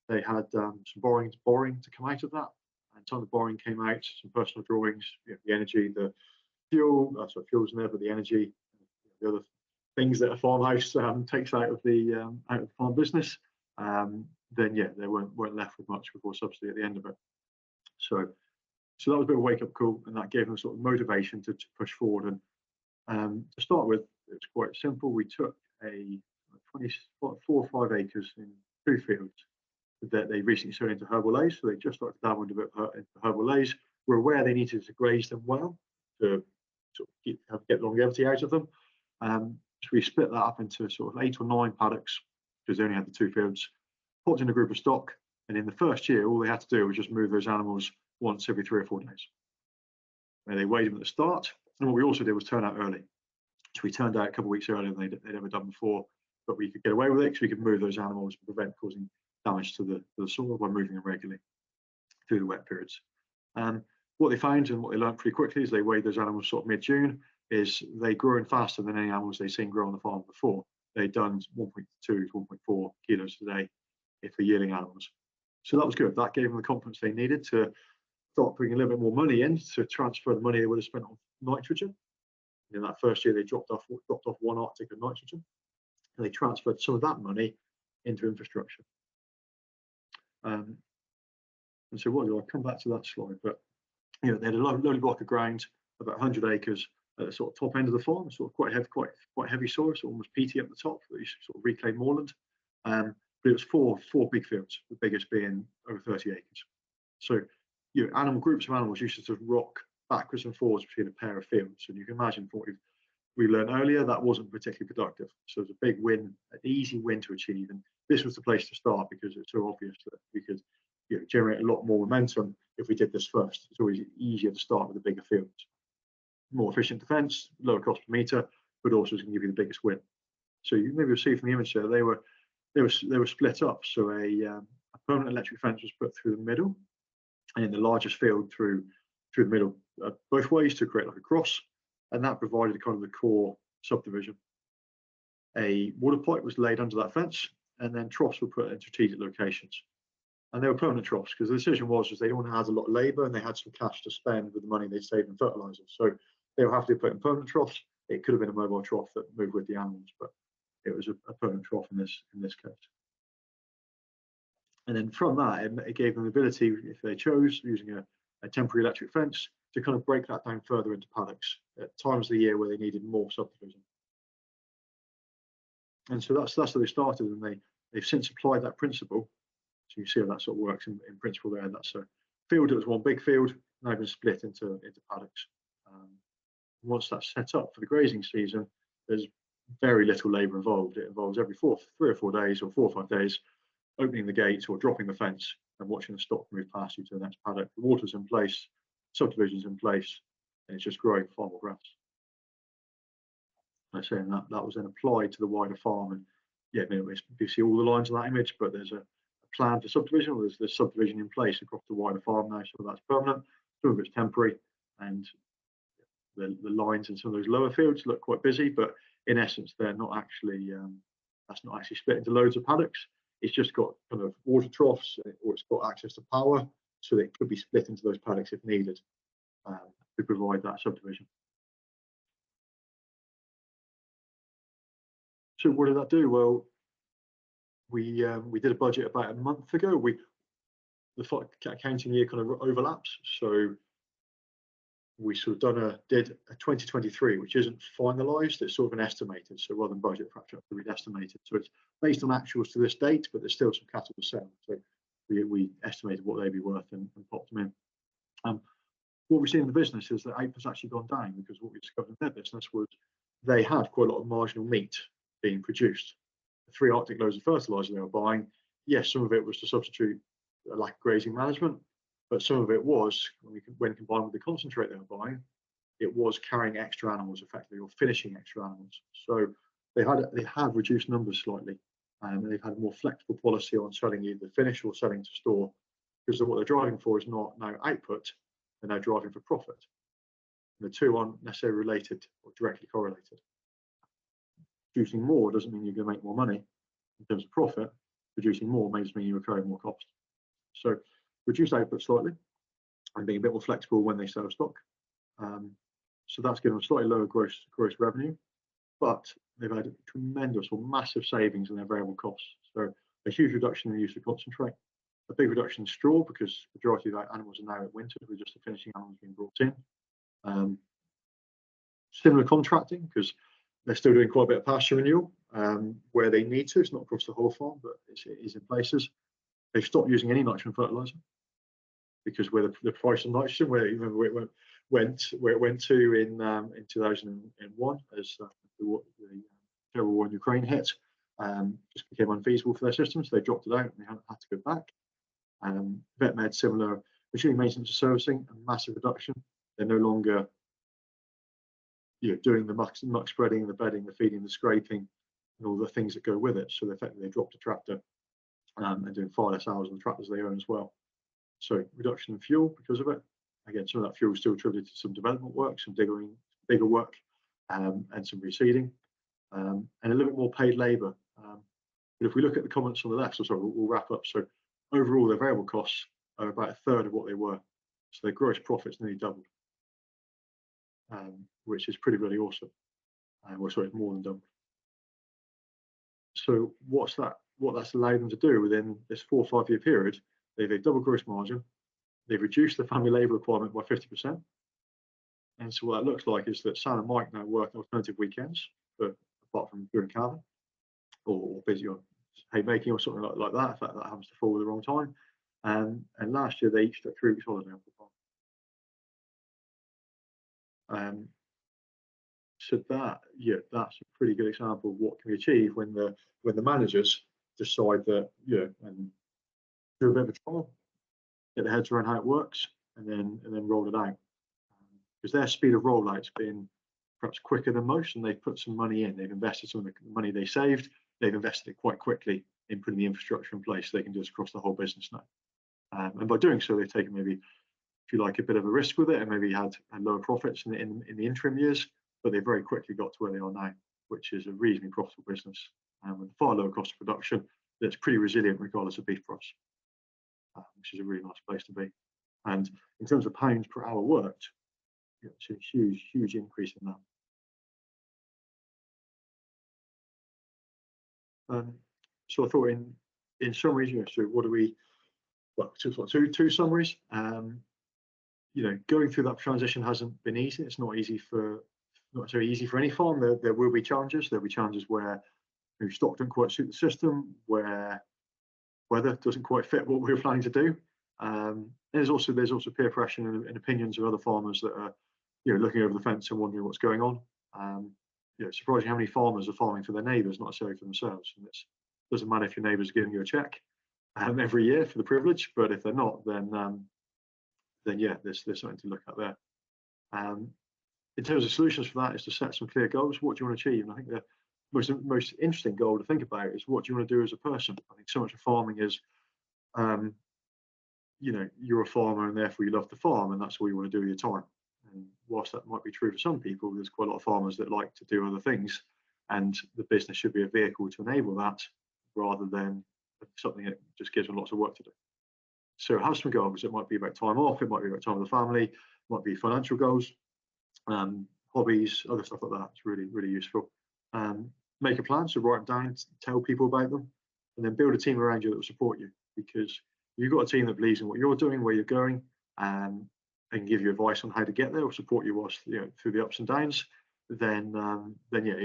[SPEAKER 1] they had some borrowing to come out of that, and some of the borrowing came out, some personal drawings, the energy, the fuel. Fuel's in there, but the energy, the other things that a farmhouse takes out of the farm business. Then they weren't left with much before subsidy at the end of it. So that was a bit of a wake-up call, and that gave them sort of motivation to push forward. And to start with, it was quite simple. We took a 4 or 5 acres in 2 fields that they recently sold into herbal lays. So they just started to dabble into herbal lays. We're aware they needed to graze them well to sort of get longevity out of them. So we split that up into sort of 8 or 9 paddocks, because they only had the 2 fields, put in a group of stock, And in the first year, all they had to do was just move those animals once every 3 or 4 days. And they weighed them at the start. And what we also did was turn out early. So we turned out a couple of weeks earlier than they'd ever done before, but we could get away with it because we could move those animals and prevent causing damage to the soil by moving them regularly through the wet periods. What they found and what they learned pretty quickly is they weighed those animals sort of mid-June, is they grew in faster than any animals they'd seen grow on the farm before. They'd done 1.2 to 1.4 kilos a day for yearling animals. So that was good. That gave them the confidence they needed to start bringing a little bit more money in to transfer the money they would have spent on nitrogen. In that first year, they dropped off 1 arctic of nitrogen, and they transferred some of that money into infrastructure. And so, I'll come back to that slide, but they had a lovely block of ground, about 100 acres at the sort of top end of the farm, sort of quite heavy soil, so almost peaty up the top, that you sort of reclaimed moorland. But it was four big fields, the biggest being over 30 acres. So, animal groups of animals used to sort of rock backwards and forwards between a pair of fields, and you can imagine from what we learned earlier, that wasn't particularly productive. So it was a big win, an easy win to achieve, and this was the place to start because it's so obvious that we could generate a lot more momentum if we did this first. It's always easier to start with the bigger fields. More efficient defence, lower cost per metre, but also it's going to give you the biggest win. So you maybe see from the image there, they were split up. So a permanent electric fence was put through the middle, and in the largest field through the middle, both ways, to create like a cross, and that provided kind of the core subdivision. A water pipe was laid under that fence, and then troughs were put in strategic locations. And they were permanent troughs because the decision was they didn't want to have a lot of labour and they had some cash to spend with the money they saved in fertiliser. So they were happy to put in permanent troughs. It could have been a mobile trough that moved with the animals, but it was a permanent trough in this case. And then from that, it gave them the ability, if they chose, using a temporary electric fence, to kind of break that down further into paddocks at times of the year where they needed more subdivision. And so that's how they started, and they've since applied that principle. So you see how that sort of works in principle there. And that's a field that was one big field, now been split into paddocks. Once that's set up for the grazing season, there's very little labour involved. It involves every 3 or 4 days or 4 or 5 days, opening the gates or dropping the fence and watching the stock move past you to the next paddock. The water's in place, subdivision's in place, and it's just growing farm or grass. I'm saying that was then applied to the wider farm, and you see all the lines on that image, but there's a plan for subdivision, or there's subdivision in place across the wider farm now. So that's permanent, some of it's temporary, and the lines in some of those lower fields look quite busy, but in essence, they're not actually that's not actually split into loads of paddocks. It's just got kind of water troughs, or it's got access to power, so that it could be split into those paddocks if needed to provide that subdivision. So what did that do? Well, we did a budget about a month ago. The accounting year kind of overlaps, so we sort of did a 2023, which isn't finalised. It's sort of an estimated. So rather than budget, perhaps we'd estimated. So it's based on actuals to this date, but there's still some cattle to sell. So we estimated what they'd be worth and popped them in. What we've seen in the business is that output's actually gone down, because what we discovered in their business was they had quite a lot of marginal meat being produced. The 3 Arctic loads of fertiliser they were buying, yes, some of it was to substitute a lack of grazing management, but some of it was, when combined with the concentrate they were buying, it was carrying extra animals effectively, or finishing extra animals. So they have reduced numbers slightly, and they've had a more flexible policy on selling either finish or selling to store, because what they're driving for is not now output, they're now driving for profit. And the two aren't necessarily related or directly correlated. Producing more doesn't mean you're going to make more money in terms of profit. Producing more may just mean you're incurring more cost. So reduce output slightly and being a bit more flexible when they sell stock. So that's given them slightly lower gross revenue, but they've had tremendous or massive savings in their variable costs. So a huge reduction in the use of concentrate, a big reduction in straw, because the majority of our animals are now at winter with just the finishing animals being brought in. Similar contracting, because they're still doing quite a bit of pasture renewal where they need to. It's not across the whole farm, but it is in places. They've stopped using any nitrogen fertiliser, because where the price of nitrogen, where it went to in 2001 as the terrible war in Ukraine hit, just became unfeasible for their system. So they dropped it out and they had to go back. Vet med, similar. Machinery maintenance and servicing, a massive reduction. They're no longer doing the muck spreading, the bedding, the feeding, the scraping, and all the things that go with it. So effectively, they dropped a tractor and doing far less hours on the tractors they own as well. So reduction in fuel because of it. Again, some of that fuel is still attributed to some development work, some bigger work, and some reseeding, and a little bit more paid labour. But if we look at the comments on the left, so sorry, we'll wrap up. So overall, their variable costs are about a third of what they were. So their gross profits nearly doubled, which is pretty really awesome. Well, sorry, it's more than doubled. So what that's allowed them to do within this 4 or 5 year period, they've double gross margin, they've reduced the family labour requirement by 50%. And so what that looks like is that Sam and Mike now work alternative weekends, but apart from doing calving or busy on haymaking or something like that, if that happens to fall at the wrong time. And last year they each took 3 weeks holiday off the farm. So that's a pretty good example of what can be achieved when the managers decide that and do a bit of a trial, get their heads around how it works, and then roll it out. Because their speed of rollout's been perhaps quicker than most, and they've put some money in. They've invested some of the money they saved. They've invested it quite quickly in putting the infrastructure in place. So they can do this across the whole business now. And by doing so, they've taken maybe, if you like, a bit of a risk with it, and maybe had lower profits in the interim years. But they very quickly got to where they are now, which is a reasonably profitable business with far lower cost of production that's pretty resilient regardless of beef price, which is a really nice place to be. And in terms of pounds per hour worked, it's a huge increase in that. So I thought in summaries, so what do we? Well, two summaries. Going through that transition hasn't been easy. It's not so easy for any farm. There will be challenges. There'll be challenges where stock don't quite suit the system, where weather doesn't quite fit what we were planning to do. There's also peer pressure and opinions of other farmers that are looking over the fence and wondering what's going on. It's surprising how many farmers are farming for their neighbours, not necessarily for themselves. And it doesn't matter if your neighbour's giving you a check every year for the privilege, but if they're not, then there's something to look at there. In terms of solutions for that is to set some clear goals. What do you want to achieve? And I think the most interesting goal to think about is what do you want to do as a person? I think so much of farming is, you're a farmer and therefore you love to farm and that's all you want to do with your time. And whilst that might be true for some people, there's quite a lot of farmers that like to do other things, and the business should be a vehicle to enable that rather than something that just gives them lots of work to do. So have some goals. It might be about time off, it might be about time with the family, it might be financial goals. Hobbies, other stuff like that. It's really useful. Make a plan, so write them down, tell people about them, and then build a team around you that will support you. Because you've got a team that believes in what you're doing, where you're going, and give you advice on how to get there, or support you whilst through the ups and downs. Then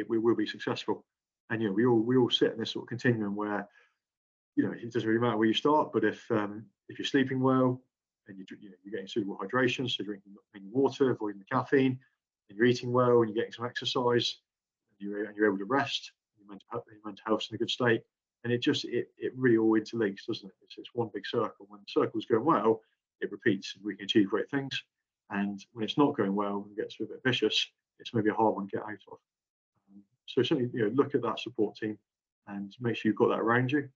[SPEAKER 1] we will be successful. And we all sit in this sort of continuum where it doesn't really matter where you start, but if you're sleeping well, and you're getting suitable hydration, so drinking water, avoiding the caffeine, and you're eating well, and you're getting some exercise, and you're able to rest, your mental health's in a good state, and it really all interlinks, doesn't it? It's one big circle. When the circle's going well, it repeats, and we can achieve great things. And when it's not going well and gets a bit vicious, it's maybe a hard one to get out of. So certainly, look at that support team and make sure you've got that around you.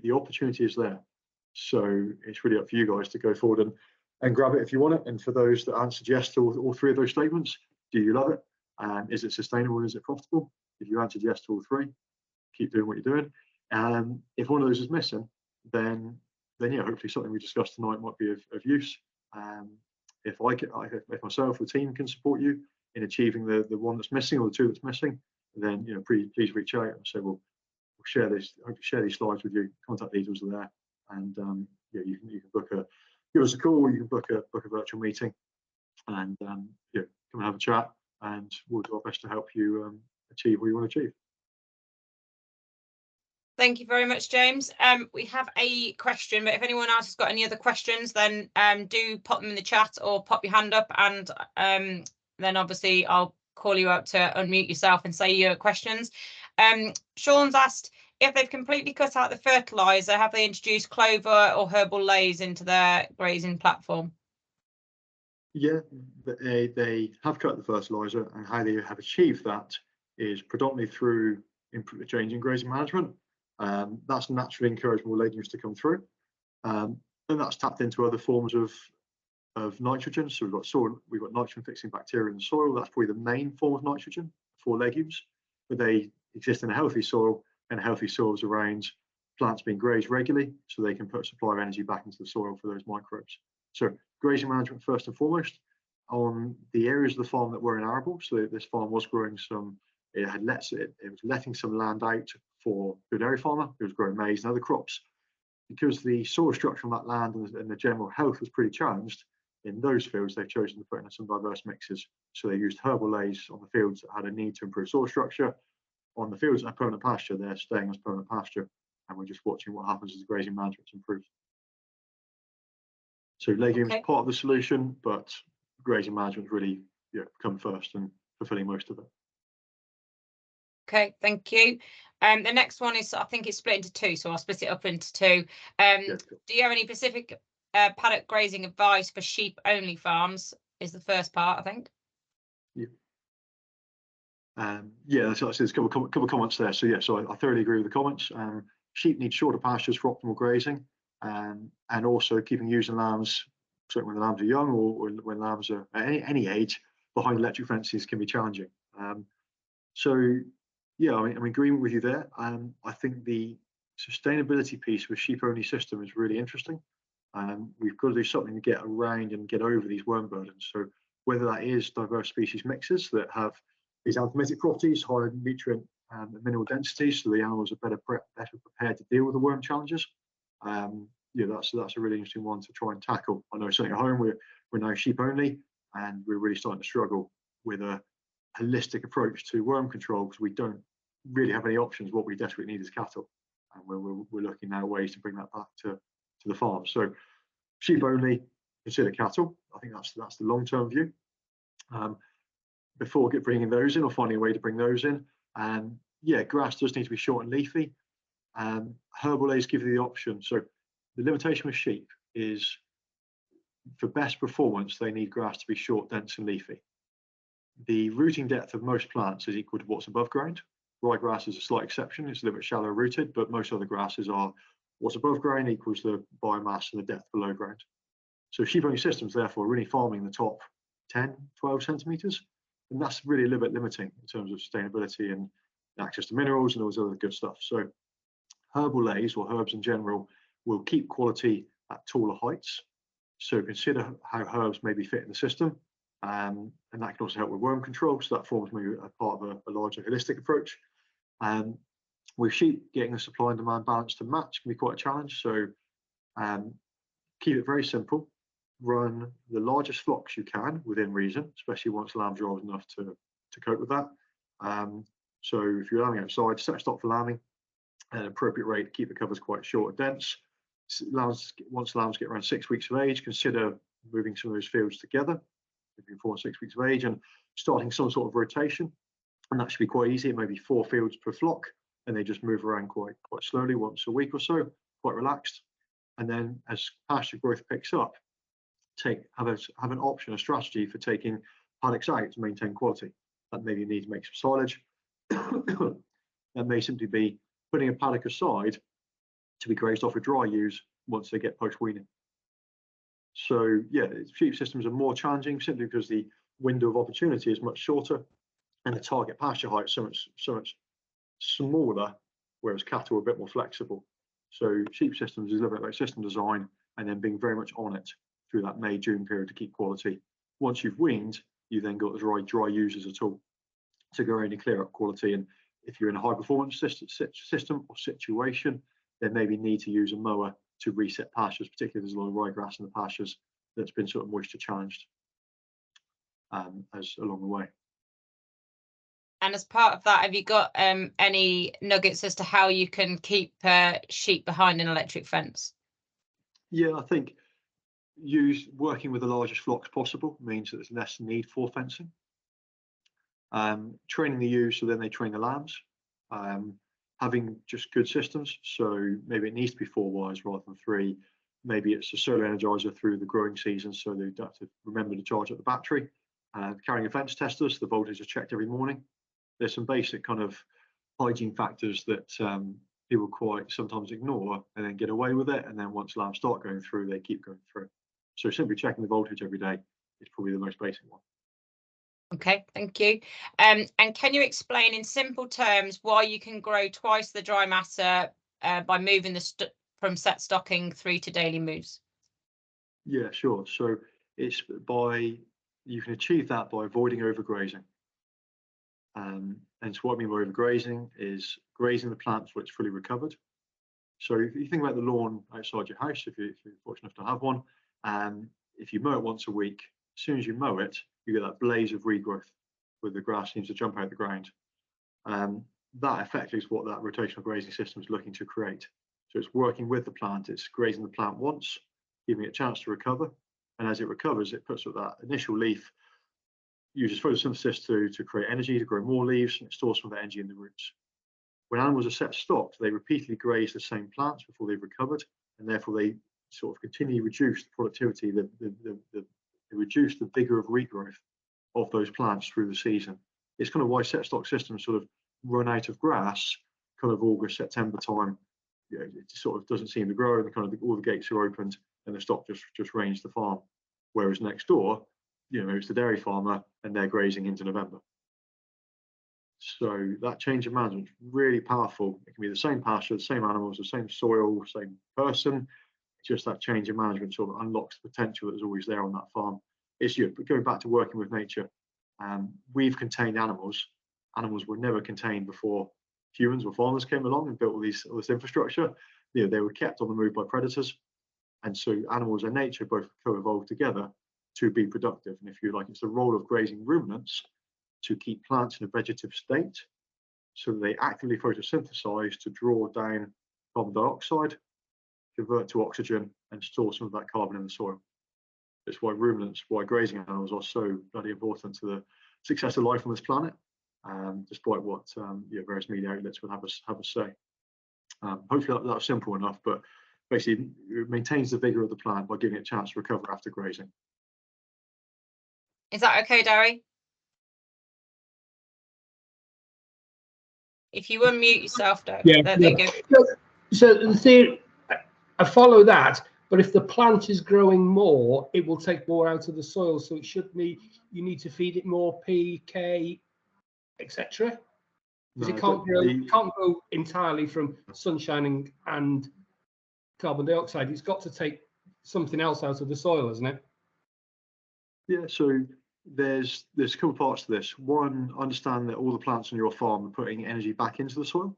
[SPEAKER 1] The opportunity is there. So it's really up for you guys to go forward and grab it if you want it. And for those that answered yes to all 3 of those statements, do you love it? Is it sustainable? Is it profitable? If you answered yes to all 3, keep doing what you're doing. If one of those is missing, then hopefully something we discussed tonight might be of use. If myself or the team can support you in achieving the one that's missing or the 2 that's missing, then please reach out and say we'll share this. I hope to share these slides with you. Contact details are there, and you can give us a call, or you can book a virtual meeting, and come and have a chat, and we'll do our best to help you achieve what you want to achieve.
[SPEAKER 2] Thank you very much, James. We have a question, but if anyone else has got any other questions, then do pop them in the chat or pop your hand up, and then obviously I'll call you out to unmute yourself and say your questions. Sean's asked, if they've completely cut out the fertiliser, have they introduced clover or herbal lays into their grazing platform?
[SPEAKER 1] Yeah, they have cut the fertiliser, and how they have achieved that is predominantly through changing grazing management. That's naturally encouraged more legumes to come through, and that's tapped into other forms of nitrogen. So we've got nitrogen fixing bacteria in the soil. That's probably the main form of nitrogen for legumes, but they exist in a healthy soil, and healthy soils around plants being grazed regularly, so they can put a supply of energy back into the soil for those microbes. So grazing management first and foremost. On the areas of the farm that were in arable, so this farm was growing some, it was letting some land out for a dairy farmer who was growing maize and other crops. Because the soil structure on that land and the general health was pretty challenged, in those fields they've chosen to put in some diverse mixes. So they used herbal lays on the fields that had a need to improve soil structure. On the fields that are permanent pasture, they're staying as permanent pasture, and we're just watching what happens as the grazing management improves. So legumes part of the solution, but grazing management really come first and fulfilling most of it.
[SPEAKER 2] Okay, thank you. The next one is, I think it's split into two, so I'll split it up into two. Do you have any specific paddock grazing advice for sheep only farms? Is the first part, I think.
[SPEAKER 1] Yeah, so there's a couple of comments there. So yeah, so I thoroughly agree with the comments. Sheep need shorter pastures for optimal grazing, and also keeping ewes and lambs, certainly when the lambs are young or when lambs are at any age, behind electric fences can be challenging. So yeah, I'm in agreement with you there. I think the sustainability piece with sheep-only system is really interesting. We've got to do something to get around and get over these worm burdens. So whether that is diverse species mixes that have these anthelmintic properties, higher nutrient and mineral densities, so the animals are better prepared to deal with the worm challenges. That's a really interesting one to try and tackle. I know certainly at home we're now sheep only, and we're really starting to struggle with a holistic approach to worm control because we don't really have any options. What we desperately need is cattle, and we're looking now at ways to bring that back to the farm. So sheep only, consider cattle. I think that's the long-term view. Before bringing those in or finding a way to bring those in, yeah, grass does need to be short and leafy. Herbal lays give you the option. So the limitation with sheep is, for best performance, they need grass to be short, dense and leafy. The rooting depth of most plants is equal to what's above ground. Ryegrass is a slight exception. It's a little bit shallow rooted, but most other grasses are what's above ground equals the biomass and the depth below ground. So sheep-only systems, therefore, are really farming the top 10, 12 centimetres. And that's really a little bit limiting in terms of sustainability and access to minerals and all this other good stuff. So herbal lays, or herbs in general, will keep quality at taller heights. So consider how herbs maybe fit in the system. And that can also help with worm control. So that forms maybe a part of a larger holistic approach. With sheep, getting the supply and demand balance to match can be quite a challenge. So keep it very simple. Run the largest flocks you can within reason, especially once lambs are old enough to cope with that. So if you're lambing outside, set a stop for lambing at an appropriate rate. Keep the covers quite short and dense. Once lambs get around 6 weeks of age, consider moving some of those fields together between 4 and 6 weeks of age and starting some sort of rotation. And that should be quite easy. It may be 4 fields per flock, and they just move around quite slowly once a week or so, quite relaxed. And then as pasture growth picks up, have an option, a strategy for taking paddocks out to maintain quality. That maybe you need to make some silage. That may simply be putting a paddock aside to be grazed off with dry ewes once they get post-weaning. So yeah, sheep systems are more challenging simply because the window of opportunity is much shorter and the target pasture height is so much smaller, whereas cattle are a bit more flexible. So sheep systems is a little bit like system design and then being very much on it through that May-June period to keep quality. Once you've weaned, you then got the dry ewes as a tool to go in and clear up quality. And if you're in a high performance system or situation, then maybe need to use a mower to reset pastures, particularly if there's a lot of ryegrass in the pastures that's been sort of moisture challenged as along the way.
[SPEAKER 2] And as part of that, have you got any nuggets as to how you can keep sheep behind an electric fence?
[SPEAKER 1] Yeah, I think working with the largest flocks possible means that there's less need for fencing. Training the ewes so then they train the lambs. having just good systems. So maybe it needs to be 4 wires rather than 3. Maybe it's a solar energizer through the growing season, so they have to remember to charge up the battery. Carrying a fence tester, so the voltage is checked every morning. There's some basic kind of hygiene factors that people quite sometimes ignore and then get away with it. And then once lambs start going through, they keep going through. So simply checking the voltage every day is probably the most basic one.
[SPEAKER 2] Okay, thank you. And can you explain in simple terms why you can grow twice the dry matter by moving the from set stocking through to daily moves?
[SPEAKER 1] Yeah, sure. So it's you can achieve that by avoiding overgrazing. And so what I mean by overgrazing is grazing the plant before it's fully recovered. So if you think about the lawn outside your house, if you're fortunate enough to have one, if you mow it once a week, as soon as you mow it, you get that blaze of regrowth where the grass seems to jump out of the ground. That effectively is what that rotational grazing system is looking to create. So it's working with the plant, it's grazing the plant once, giving it a chance to recover. And as it recovers, it puts up that initial leaf, uses photosynthesis to create energy, to grow more leaves, and it stores some of that energy in the roots. When animals are set stocked, they repeatedly graze the same plants before they've recovered, and therefore they sort of continually reduce the productivity, they reduce the vigor of regrowth of those plants through the season. It's kind of why set stock systems sort of run out of grass kind of August, September time. You know, it sort of doesn't seem to grow, and kind of all the gates are opened and the stock just ranges the farm. Whereas next door, you know, it's the dairy farmer and they're grazing into November. So that change of management is really powerful. It can be the same pasture, the same animals, the same soil, same person. Just that change of management sort of unlocks the potential that's always there on that farm. It's going back to working with nature. We've contained animals. Animals were never contained before humans or farmers came along and built all this infrastructure. You know, they were kept on the move by predators. And so animals and nature both co-evolved together to be productive. And if you like, it's the role of grazing ruminants to keep plants in a vegetative state so that they actively photosynthesize to draw down carbon dioxide, convert to oxygen, and store some of that carbon in the soil. That's why ruminants, why grazing animals are so bloody important to the success of life on this planet, despite what various media outlets would have us say. Hopefully that's simple enough, but basically it maintains the vigor of the plant by giving it a chance to recover after grazing.
[SPEAKER 2] Is that okay, Darry? If you unmute yourself, Darry.
[SPEAKER 3] Yeah,
[SPEAKER 2] there you
[SPEAKER 3] go. So the theory, I follow that, but if the plant is growing more, it will take more out of the soil. So it should be, you need to feed it more P, K, etc. Because it can't grow entirely from sunshine and carbon dioxide. It's got to take something else out of the soil, isn't it?
[SPEAKER 1] Yeah, so there's a couple parts to this. One, understand that all the plants on your farm are putting energy back into the soil.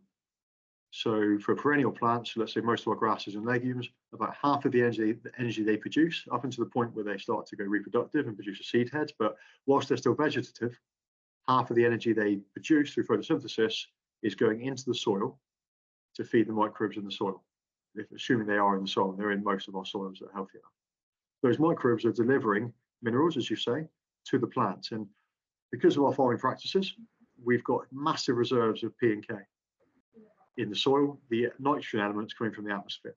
[SPEAKER 1] So for perennial plants, let's say most of our grasses and legumes, about half of the energy they produce, up until the point where they start to go reproductive and produce a seed head. But whilst they're still vegetative, half of the energy they produce through photosynthesis is going into the soil to feed the microbes in the soil. Assuming they are in the soil, they're in most of our soils that are healthy enough. Those microbes are delivering minerals, as you say, to the plants. And because of our farming practices, we've got massive reserves of P and K in the soil, the nitrogen elements coming from the atmosphere.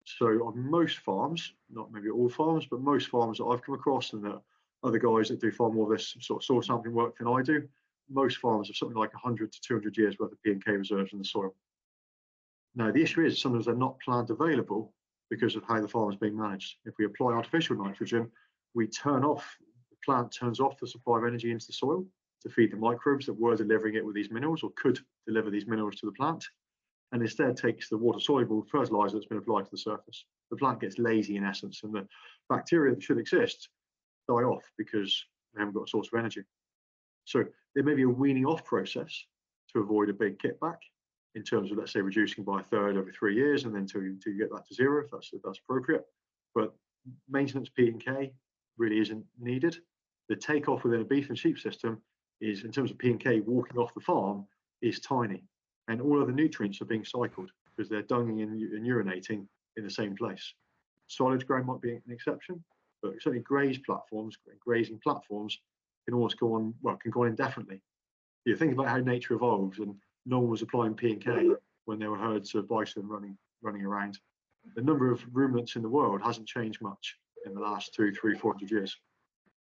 [SPEAKER 1] So on most farms, not maybe all farms, but most farms that I've come across, and the other guys that do far more of this sort of soil sampling work than I do, most farms have something like 100 to 200 years worth of P and K reserves in the soil. Now, the issue is sometimes they're not plant available because of how the farm is being managed. If we apply artificial nitrogen, the plant turns off the supply of energy into the soil to feed the microbes that were delivering it with these minerals or could deliver these minerals to the plant, and instead takes the water-soluble fertilizer that's been applied to the surface. The plant gets lazy in essence, and the bacteria that should exist die off because they haven't got a source of energy. So there may be a weaning off process to avoid a big kickback in terms of, let's say, reducing by a third every 3 years, and then until you get that to zero, if that's appropriate. But maintenance P and K really isn't needed. The takeoff within a beef and sheep system is, in terms of P and K walking off the farm, is tiny, and all of the nutrients are being cycled because they're dunging and urinating in the same place. Silage ground might be an exception, but certainly grazing platforms can almost go on, well, can go on indefinitely. You think about how nature evolves, and no one was applying P and K when there were herds of bison running around. The number of ruminants in the world hasn't changed much in the last 400 years.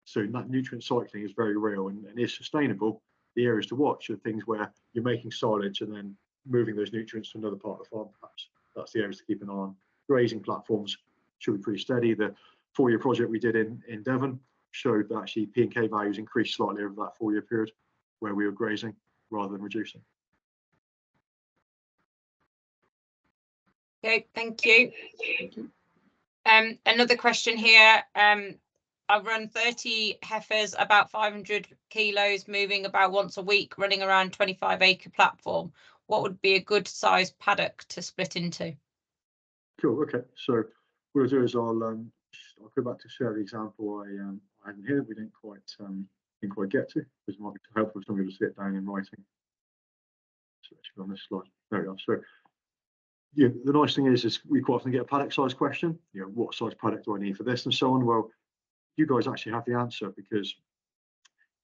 [SPEAKER 1] So that nutrient cycling is very real and is sustainable. The areas to watch are things where you're making silage and then moving those nutrients to another part of the farm, perhaps. That's the areas to keep an eye on. Grazing platforms should be pretty steady. The 4-year project we did in Devon showed that actually P and K values increased slightly over that 4-year period where we were grazing rather than reducing.
[SPEAKER 2] Okay, thank you. Another question here. I run 30 heifers, about 500 kilos, moving about once a week, running around 25-acre platform. What would be a good size paddock to split into?
[SPEAKER 1] Cool. Okay. So what I'll do is I'll go back to share the example I had in here. We didn't quite get to, because it might be helpful for somebody to sit down in writing. So it should be on this slide. There we are. So yeah, the nice thing is we quite often get a paddock size question. You know, what size paddock do I need for this and so on? Well, you guys actually have the answer, because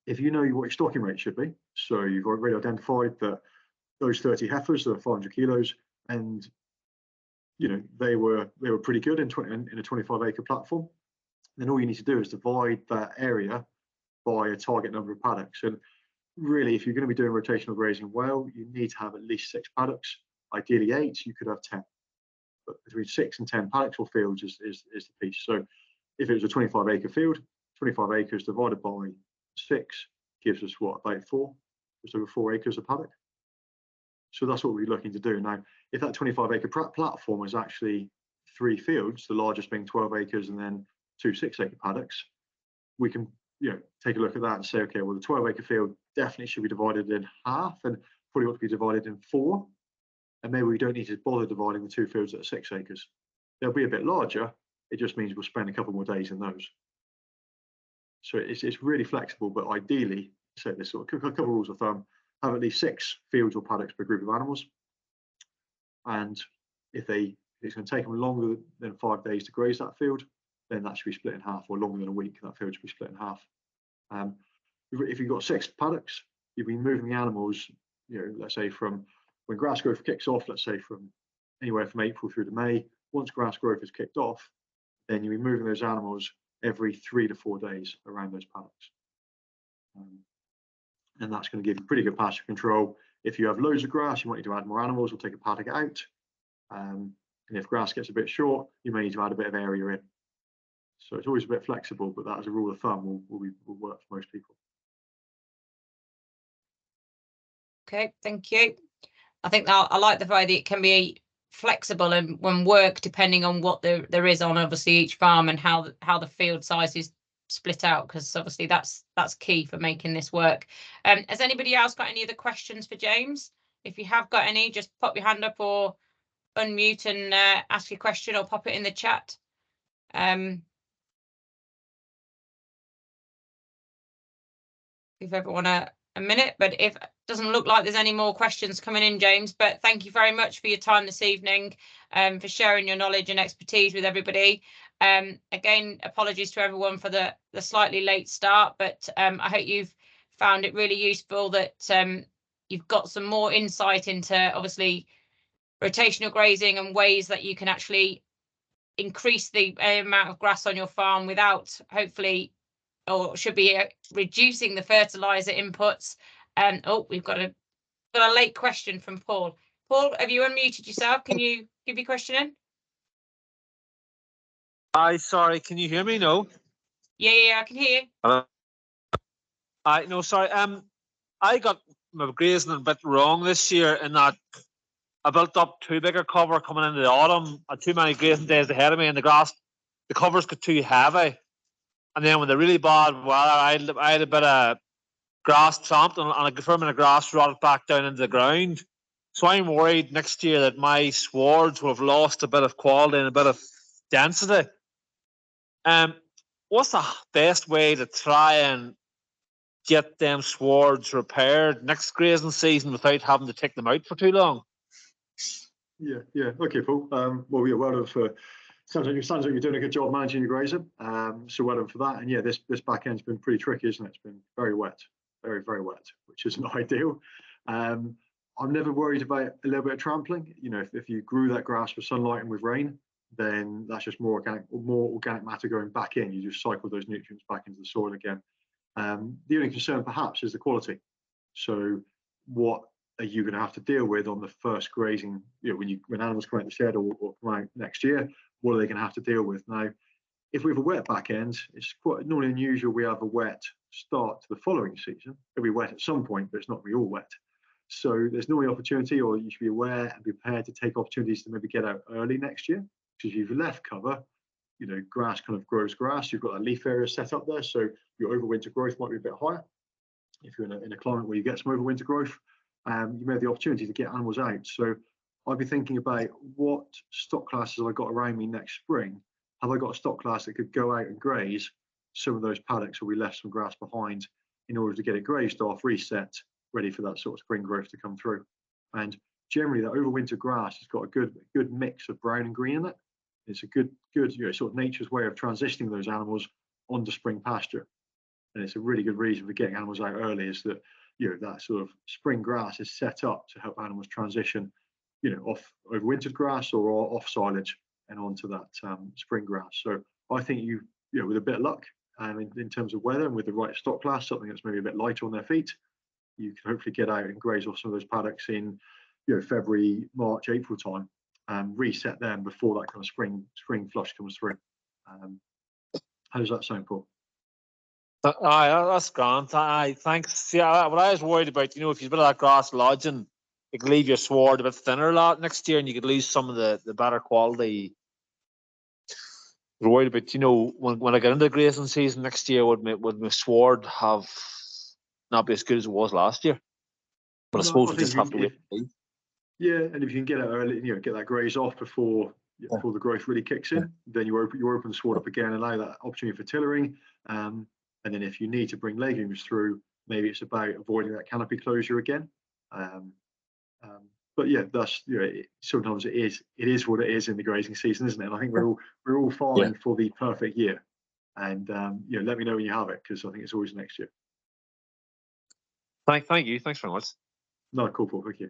[SPEAKER 1] if you know what your stocking rate should be, so you've already identified that those 30 heifers are 500 kilos, and you know they were pretty good in a 25-acre platform, then all you need to do is divide that area by a target number of paddocks. And really, if you're going to be doing rotational grazing well, you need to have at least 6 paddocks, ideally 8. You could have 10, but between 6 and 10 paddocks or fields is the piece. So if it was a 25-acre field, 25 acres divided by 6 gives us what, about 4, just over 4 acres of paddock. So that's what we're looking to do. Now, if that 25-acre platform is actually 3 fields, the largest being 12 acres and then 2 6-acre paddocks, we can take a look at that and say, okay, well, the 12-acre field definitely should be divided in half and probably ought to be divided in 4. And maybe we don't need to bother dividing the 2 fields that are 6 acres. They'll be a bit larger. It just means we'll spend a couple more days in those. So it's really flexible, but ideally, so there's sort of a couple of rules of thumb: have at least 6 fields or paddocks per group of animals. And if it's going to take them longer than 5 days to graze that field, then that should be split in half, or longer than a week, that field should be split in half. If you've got 6 paddocks, you've been moving the animals, let's say from when grass growth kicks off, let's say from anywhere from April through to May. Once grass growth is kicked off, then you'll be moving those animals every 3 to 4 days around those paddocks. And that's going to give you pretty good pasture control. If you have loads of grass, you might need to add more animals or take a paddock out. And if grass gets a bit short, you may need to add a bit of area in. So it's always a bit flexible, but that as a rule of thumb will work for most people.
[SPEAKER 2] Okay, thank you. I think I like the way that it can be flexible and when work depending on what there is on obviously each farm and how the field size is split out, because obviously that's key for making this work. Has anybody else got any other questions for James? If you have got any, just pop your hand up or unmute and ask your question, or pop it in the chat. Give everyone a minute, but if it doesn't look like there's any more questions coming in, James, but thank you very much for your time this evening, for sharing your knowledge and expertise with everybody. Again, apologies to everyone for the slightly late start, but I hope you've found it really useful, that you've got some more insight into obviously rotational grazing and ways that you can actually increase the amount of grass on your farm without hopefully, or should be reducing the fertilizer inputs. Oh, we've got a late question from Paul. Paul, have you unmuted yourself? Can you give your question in?
[SPEAKER 4] Sorry, can you hear me? No.
[SPEAKER 2] Yeah, I can hear you.
[SPEAKER 4] No, sorry. I got my grazing a bit wrong this year in that I built up too big a cover coming into the autumn. I had too many grazing days ahead of me, and the covers got too heavy. And then with the really bad weather, I had a bit of grass tramped, and a good amount of grass rotted back down into the ground. So I'm worried next year that my swards will have lost a bit of quality and a bit of density. What's the best way to try and get them swards repaired next grazing season without having to take them out for too long?
[SPEAKER 1] Yeah. Okay, Paul. Well, yeah, well done for. Sounds like you're doing a good job managing your grazer. So well done for that. And yeah, this back end's been pretty tricky, isn't it? It's been very wet, very, very wet, which isn't ideal. I'm never worried about a little bit of trampling. You know, if you grew that grass with sunlight and with rain, then that's just more organic matter going back in. You just cycle those nutrients back into the soil again. The only concern perhaps is the quality. So what are you going to have to deal with on the first grazing, you know, when animals come out the shed or come out next year? What are they going to have to deal with? Now, if we have a wet back end, it's quite normally unusual we have a wet start to the following season. It'll be wet at some point, but it's not really all wet. So there's normally opportunity, or you should be aware and be prepared to take opportunities to maybe get out early next year. Because you've left cover, you know, grass kind of grows grass. You've got a leaf area set up there, so your overwinter growth might be a bit higher. If you're in a climate where you get some overwinter growth, you may have the opportunity to get animals out. So I'd be thinking about what stock classes have I got around me next spring. Have I got a stock class that could go out and graze some of those paddocks where we left some grass behind in order to get it grazed off, reset, ready for that sort of spring growth to come through? And generally, that overwinter grass has got a good mix of brown and green in it. It's a good, you know, sort of nature's way of transitioning those animals onto spring pasture. And it's a really good reason for getting animals out early, is that, you know, that sort of spring grass is set up to help animals transition, you know, off overwintered grass or off silage and onto that spring grass. So I think you know, with a bit of luck in terms of weather and with the right stock class, something that's maybe a bit lighter on their feet, you can hopefully get out and graze off some of those paddocks in, you know, February, March, April time, and reset them before that kind of spring flush comes through. How does that sound, Paul?
[SPEAKER 4] That's grand. Thanks. See, what I was worried about, you know, if you build that grass lodging, it could leave your sward a bit thinner a lot next year, and you could lose some of the better quality. I was worried about, you know, when I get into the grazing season next year, would my sward have not be as good as it was last year? But I suppose we just have to wait.
[SPEAKER 1] Yeah, and if you can get it early, you know, get that graze off before the growth really kicks in, then you open the sward up again and allow that opportunity for tillering. And then if you need to bring legumes through, maybe it's about avoiding that canopy closure again. But yeah, that's, you know, sometimes it is what it is in the grazing season, isn't it? And I think we're all farming for the perfect year. And you know, let me know when you have it, because I think it's always next year.
[SPEAKER 4] Thank you. Thanks very much.
[SPEAKER 1] No, cool, Paul. Thank you.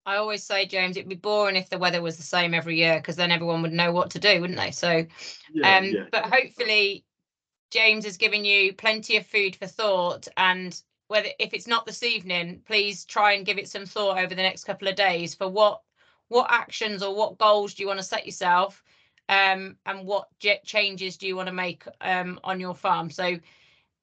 [SPEAKER 2] I always say, James, it'd be boring if the weather was the same every year, because then everyone would know what to do, wouldn't they? So, but hopefully James has given you plenty of food for thought, and if it's not this evening, please try and give it some thought over the next couple of days for what actions or what goals do you want to set yourself, and what changes do you want to make on your farm. So,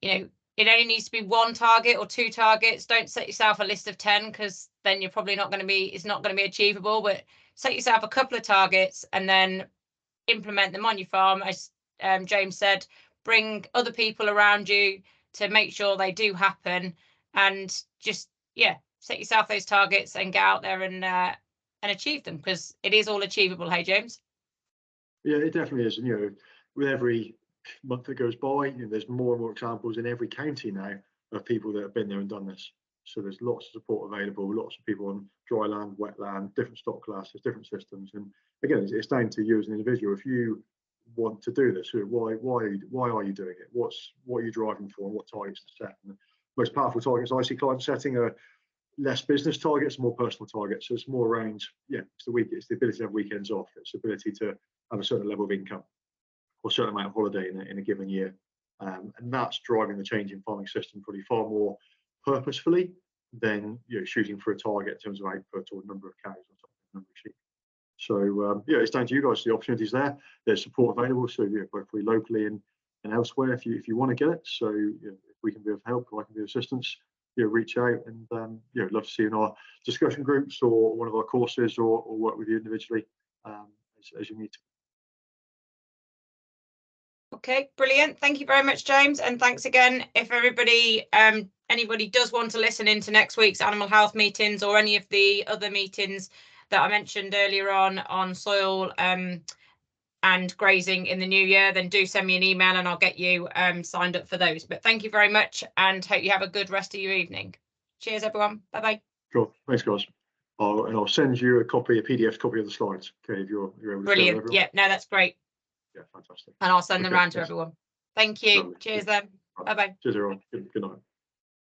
[SPEAKER 2] you know, it only needs to be one target or two targets. Don't set yourself a list of 10, because then you're probably it's not going to be achievable. But set yourself a couple of targets and then implement them on your farm. As James said, bring other people around you to make sure they do happen, and just set yourself those targets and get out there and achieve them, because it is all achievable. Hey, James?
[SPEAKER 1] Yeah, it definitely is. And, you know, with every month that goes by, you know, there's more and more examples in every county now of people that have been there and done this. So there's lots of support available, lots of people on dry land, wet land, different stock classes, different systems. And again, it's down to you as an individual. If you want to do this, why are you doing it? What are you driving for, and what targets to set? And the most powerful targets I see clients setting are less business targets, more personal targets. So it's more around, it's the ability to have weekends off. It's the ability to have a certain level of income or a certain amount of holiday in a given year. And that's driving the change in farming system probably far more purposefully than, you know, shooting for a target in terms of output or number of cows or something, number of sheep. So it's down to you guys. The opportunities there. There's support available. So both locally and elsewhere if you want to get it. So if we can be of help, or I can be of assistance, reach out, and love to see you in our discussion groups or one of our courses, or work with you individually as you need to.
[SPEAKER 2] Okay, brilliant. Thank you very much, James, and thanks again. If anybody does want to listen into next week's animal health meetings or any of the other meetings that I mentioned earlier on soil and grazing in the new year, then do send me an email and I'll get you signed up for those. But thank you very much, and hope you have a good rest of your evening. Cheers, everyone. Bye-bye.
[SPEAKER 1] Cool. Thanks, guys. I'll send you a PDF copy of the slides. Okay, if you're able to.
[SPEAKER 2] Brilliant. Yeah, no, that's great.
[SPEAKER 1] Yeah, fantastic.
[SPEAKER 2] And I'll send them around to everyone. Thank you. Lovely. Cheers then. Bye-bye.
[SPEAKER 1] Cheers, everyone. Good night.